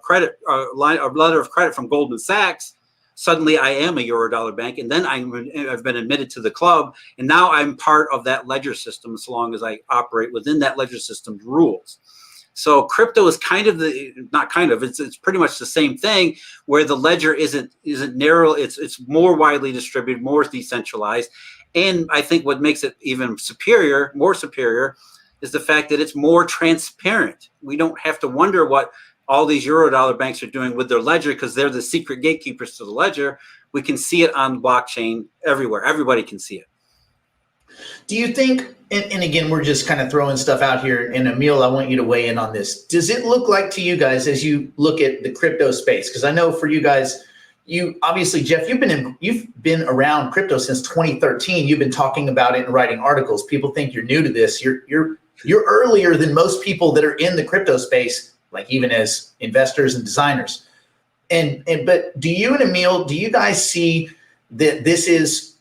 credit letter of credit from Goldman Sachs, suddenly I am a Eurodollar bank, and then I've been admitted to the club, and now I'm part of that ledger system as long as I operate within that ledger system's rules. So crypto is it's pretty much the same thing, where the ledger isn't narrow. It's more widely distributed, more decentralized. And I think what makes it even more superior is the fact that it's more transparent. We don't have to wonder what all these Eurodollar banks are doing with their ledger because they're the secret gatekeepers to the ledger. We can see it on the blockchain everywhere. Everybody can see it. Do you think, and again, we're just kind of throwing stuff out here, and Emil, I want you to weigh in on this. Does it look like to you guys as you look at the crypto space? Because I know for you guys, you obviously, Jeff, you've been around crypto since 2013. You've been talking about it and writing articles. People think you're new to this. You're earlier than most people that are in the crypto space, like even as investors and designers. But do you and Emil, do you guys see that this is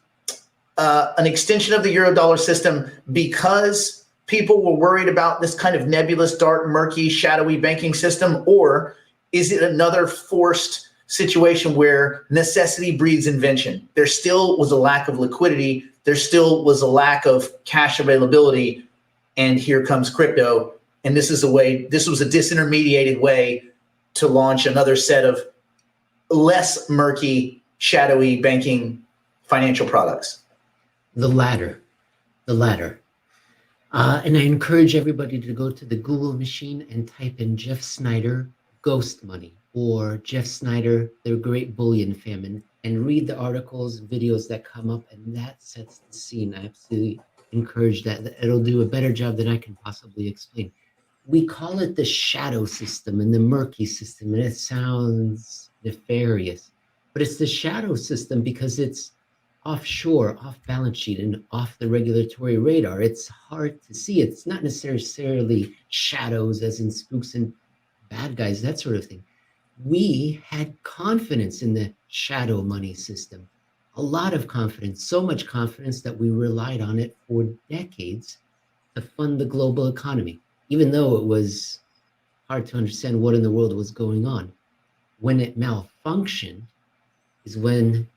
an extension of the Eurodollar system because people were worried about this kind of nebulous, dark, murky, shadowy banking system? Or is it another forced situation where necessity breeds invention? There still was a lack of liquidity. There still was a lack of cash availability. And here comes crypto. And this was a disintermediated way to launch another set of less murky, shadowy banking financial products. The latter. And I encourage everybody to go to the Google machine and type in Jeff Snider ghost money or Jeff Snider, their great bullion famine, and read the articles, videos that come up, and that sets the scene. I absolutely encourage that. It'll do a better job than I can possibly explain. We call it the shadow system and the murky system, and it sounds nefarious, but it's the shadow system because it's offshore, off balance sheet, and off the regulatory radar. It's hard to see. It's not necessarily shadows as in spooks and bad guys, that sort of thing. We had confidence in the shadow money system, a lot of confidence, so much confidence that we relied on it for decades to fund the global economy, even though it was hard to understand what in the world was going on. When it malfunctioned is when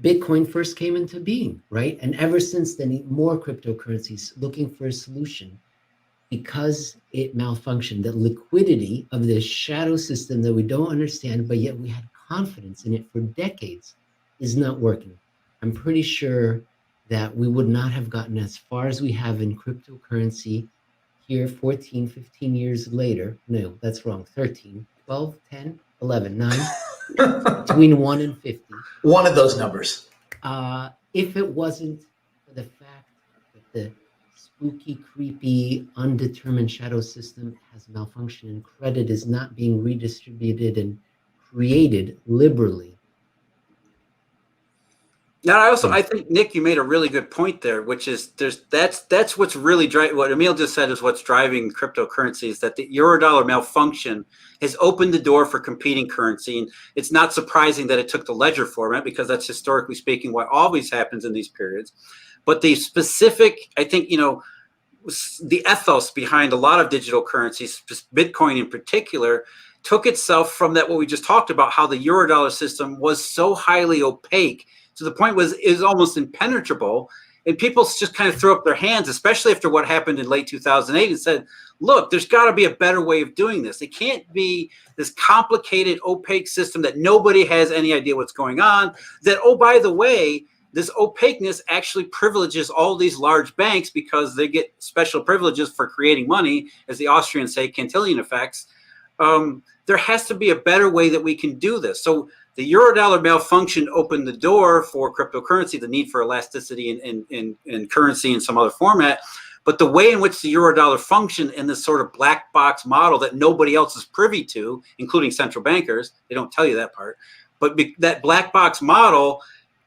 Bitcoin first came into being, right? And ever since then, more cryptocurrencies looking for a solution because it malfunctioned. The liquidity of this shadow system that we don't understand, but yet we had confidence in it for decades, is not working. I'm pretty sure that we would not have gotten as far as we have in cryptocurrency here 14, 15 years later. No, that's wrong. 13, 12, 10, 11, 9. Between 1 and 50. One of those numbers. If it wasn't for the fact that the spooky, creepy, undetermined shadow system has malfunctioned and credit is not being redistributed and created liberally. Now, I think, Nick, you made a really good point there, which is that's what's really driving. What Emil just said is what's driving cryptocurrencies, that the Eurodollar malfunction has opened the door for competing currency. And it's not surprising that it took the ledger format, because that's historically speaking what always happens in these periods. But the specific, I think, the ethos behind a lot of digital currencies, Bitcoin in particular, took itself from that, what we just talked about, how the Eurodollar system was so highly opaque to the point is almost impenetrable. And people just kind of threw up their hands, especially after what happened in late 2008, and said, look, there's got to be a better way of doing this. It can't be this complicated, opaque system that nobody has any idea what's going on. That, oh, by the way, this opaqueness actually privileges all these large banks because they get special privileges for creating money, as the Austrians say, Cantillon effects. There has to be a better way that we can do this. So The Eurodollar malfunction opened the door for cryptocurrency, the need for elasticity in currency in some other format. But the way in which the Eurodollar functioned in this sort of black box model that nobody else is privy to, including central bankers, they don't tell you that part, but that black box model,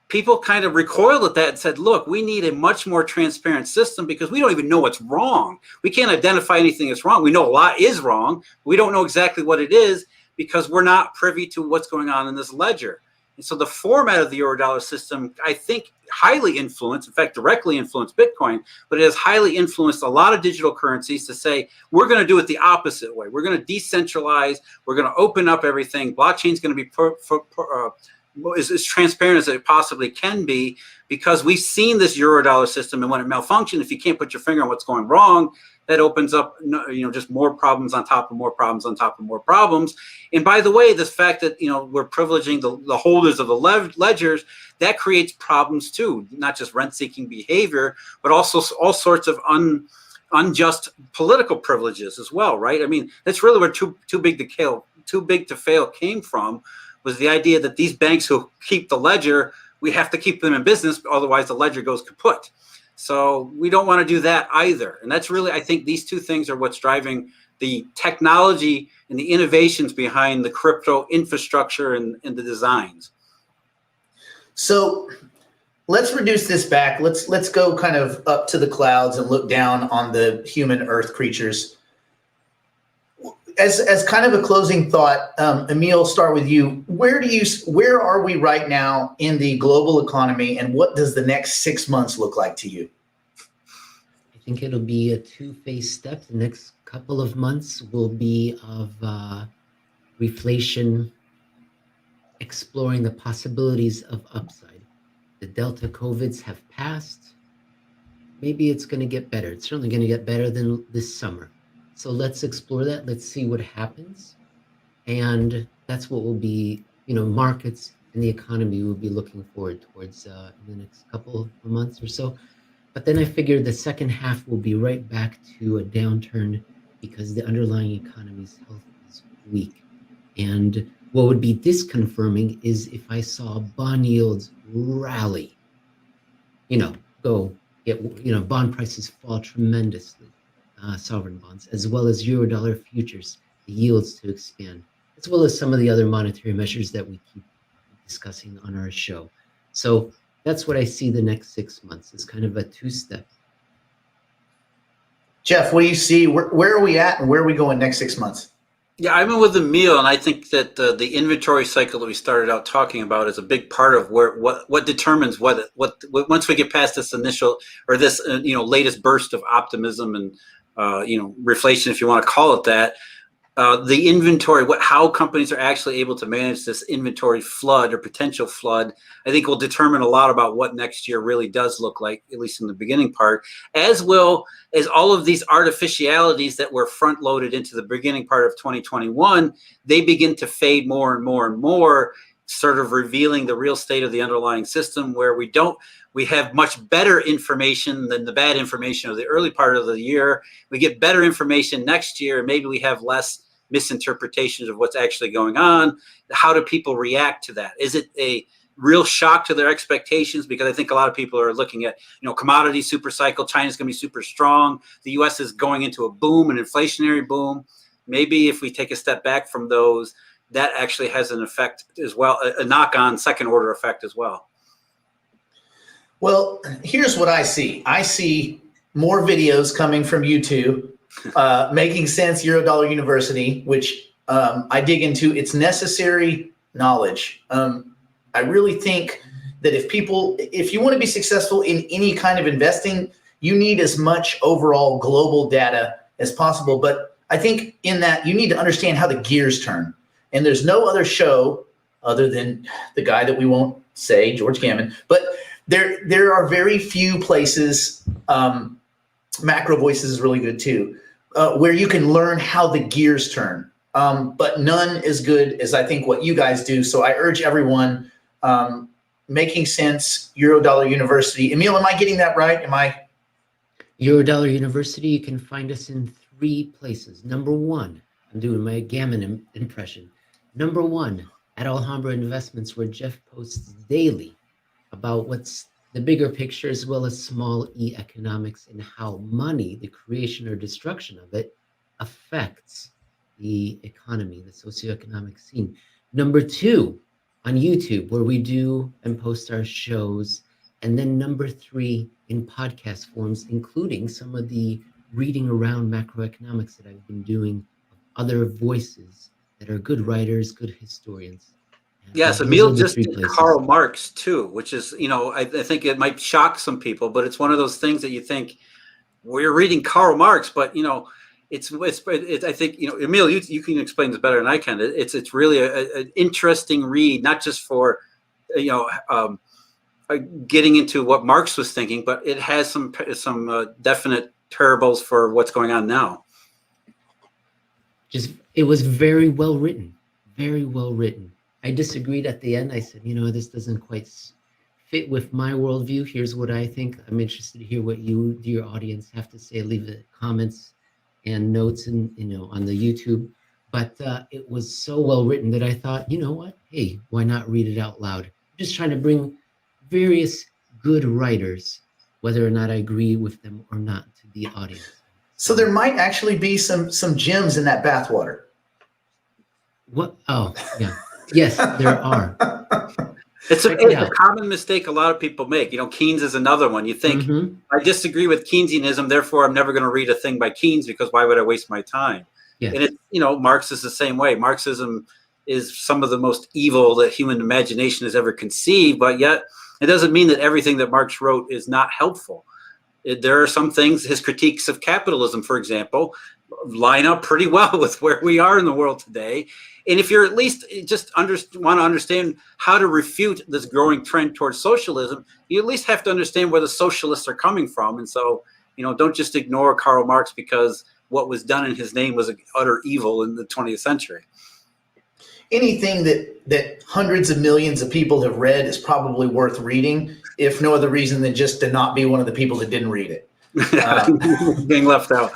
people kind of recoiled at that and said, look, we need a much more transparent system because we don't even know what's wrong. We can't identify anything that's wrong. We know a lot is wrong. We don't know exactly what it is because we're not privy to what's going on in this ledger. And so the format of the Eurodollar system, I think, highly influenced, in fact, directly influenced Bitcoin, but it has highly influenced a lot of digital currencies to say, we're going to do it the opposite way. We're going to decentralize. We're going to open up everything. Blockchain is going to be as transparent as it possibly can be because we've seen this Eurodollar system. And when it malfunctions, if you can't put your finger on what's going wrong, that opens up, just more problems on top of more problems on top of more problems. And by the way, this fact that, we're privileging the holders of the ledgers, that creates problems too, not just rent-seeking behavior, but also all sorts of unjust political privileges as well, right? I mean, that's really where too big to fail came from, was the idea that these banks who keep the ledger, we have to keep them in business, otherwise the ledger goes kaput. So we don't want to do that either. And that's really, I think these two things are what's driving the technology and the innovations behind the crypto infrastructure and the designs. So let's reduce this back. Let's go kind of up to the clouds and look down on the human earth creatures. As kind of a closing thought, Emil, start with you. Where are we right now in the global economy, and what does the next 6 months look like to you? I think it'll be a two-phase step. The next couple of months will be of reflation, exploring the possibilities of upside. The Delta COVIDs have passed. Maybe it's going to get better. It's certainly going to get better than this summer. So let's explore that. Let's see what happens. And that's what will be, markets and the economy will be looking forward towards in the next couple of months or so. But then I figure the second half will be right back to a downturn because the underlying economy's health is weak. And what would be disconfirming is if I saw bond yields rally, go get, bond prices fall tremendously. Sovereign bonds, as well as Eurodollar futures, the yields to expand, as well as some of the other monetary measures that we keep discussing on our show. So that's what I see the next 6 months is kind of a two-step. Jeff, what do you see? Where are we at, and where are we going next 6 months? Yeah, I'm with Emil, and I think that the inventory cycle that we started out talking about is a big part of what determines what once we get past this initial or this latest burst of optimism and reflation, if you want to call it that, the inventory, how companies are actually able to manage this inventory flood or potential flood, I think will determine a lot about what next year really does look like, at least in the beginning part, as well as all of these artificialities that were front loaded into the beginning part of 2021, they begin to fade more and more and more, sort of revealing the real state of the underlying system where we have much better information than the bad information of the early part of the year. We get better information next year, and maybe we have less misinterpretations of what's actually going on. How do people react to that? Is it a real shock to their expectations? Because I think a lot of people are looking at, commodity super cycle. China's going to be super strong. The U.S. is going into a boom, an inflationary boom. Maybe if we take a step back from those, that actually has an effect as well, a knock-on second order effect as well. Well, here's what I see. I see more videos coming from YouTube, Making Sense Eurodollar University, which I dig into. It's necessary knowledge. I really think that if you want to be successful in any kind of investing, you need as much overall global data as possible. But I think in that you need to understand how the gears turn. And there's no other show other than the guy that we won't say, George Gammon, but there are very few places, Macro Voices is really good too, where you can learn how the gears turn. But none as good as I think what you guys do. So I urge everyone, Making Sense Eurodollar University. Emil, am I getting that right? Eurodollar University, you can find us in 3 places. Number 1, I'm doing my Gammon impression. Number 1, at Alhambra Investments, where Jeff posts daily about what's the bigger picture as well as small e economics and how money, the creation or destruction of it, affects the economy, the socioeconomic scene. Number two, on YouTube, where we do and post our shows. And then number three, in podcast forms, including some of the reading around macroeconomics that I've been doing of other voices that are good writers, good historians. Yes, Those are Emil the just three did places. Karl Marx too, which is, I think it might shock some people, but it's one of those things that you think, well, you're reading Karl Marx, but it's I think, Emil, you can explain this better than I can. It's really an interesting read, not just for, getting into what Marx was thinking, but it has some definite parables for what's going on now. It was very well written, very well written. I disagreed at the end. I said, this doesn't quite fit with my worldview. Here's what I think. I'm interested to hear what you, dear audience, have to say. Leave the comments and notes and on the YouTube. But it was so well written that I thought, you know what? Hey, why not read it out loud? I'm just trying to bring various good writers, whether or not I agree with them or not, to the audience. So there might actually be some gems in that bathwater. What? Oh, yeah. Yes, there are. It's a common mistake a lot of people make. Keynes is another one. You think, I disagree with Keynesianism, therefore I'm never going to read a thing by Keynes because why would I waste my time? Yes. And Marx is the same way. Marxism is some of the most evil that human imagination has ever conceived, but yet it doesn't mean that everything that Marx wrote is not helpful. There are some things, his critiques of capitalism, for example, line up pretty well with where we are in the world today. And if you're at least just want to understand how to refute this growing trend towards socialism, you at least have to understand where the socialists are coming from. And so, don't just ignore Karl Marx because what was done in his name was utter evil in the 20th century. Anything that hundreds of millions of people have read is probably worth reading, if no other reason than just to not be one of the people that didn't read it. Being left out.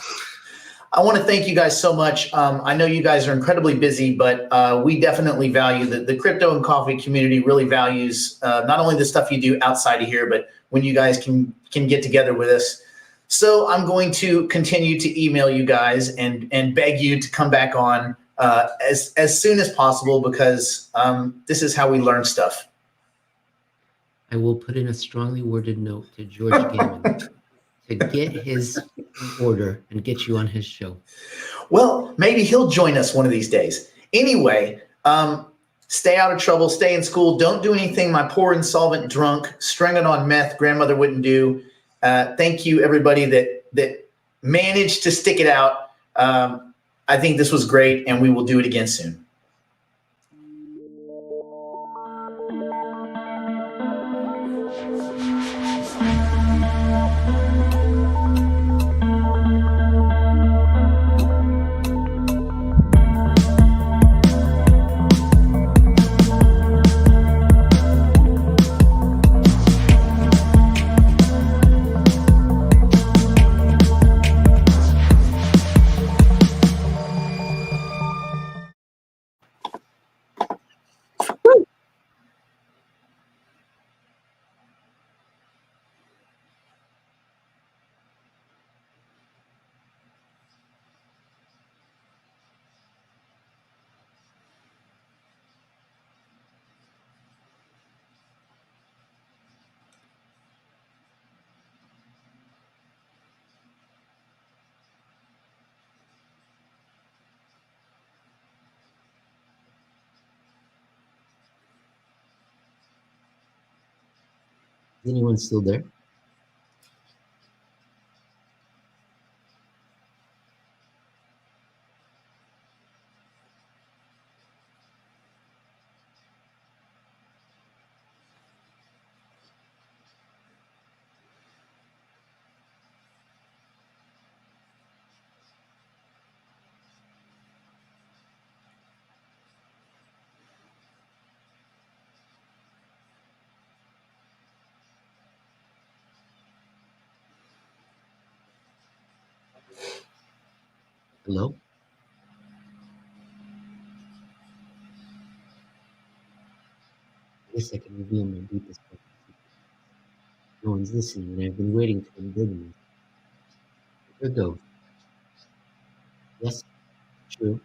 I want to thank you guys so much. I know you guys are incredibly busy, but we definitely value the crypto and coffee community really values not only the stuff you do outside of here, but when you guys can get together with us. So I'm going to continue to email you guys and beg you to come back on as soon as possible because this is how we learn stuff. I will put in a strongly worded note to George Gammon to get his order and get you on his show. Well, maybe he'll join us one of these days. Anyway, stay out of trouble, stay in school. Don't do anything my poor insolvent drunk, strung on meth grandmother wouldn't do. Thank you, everybody that managed to stick it out. I think this was great, and we will do it again soon. Is anyone still there? Hello? guess I can reveal my deepest darkest secrets. No one's listening, and I've been waiting to unburden myself. Here goes. Yes, true.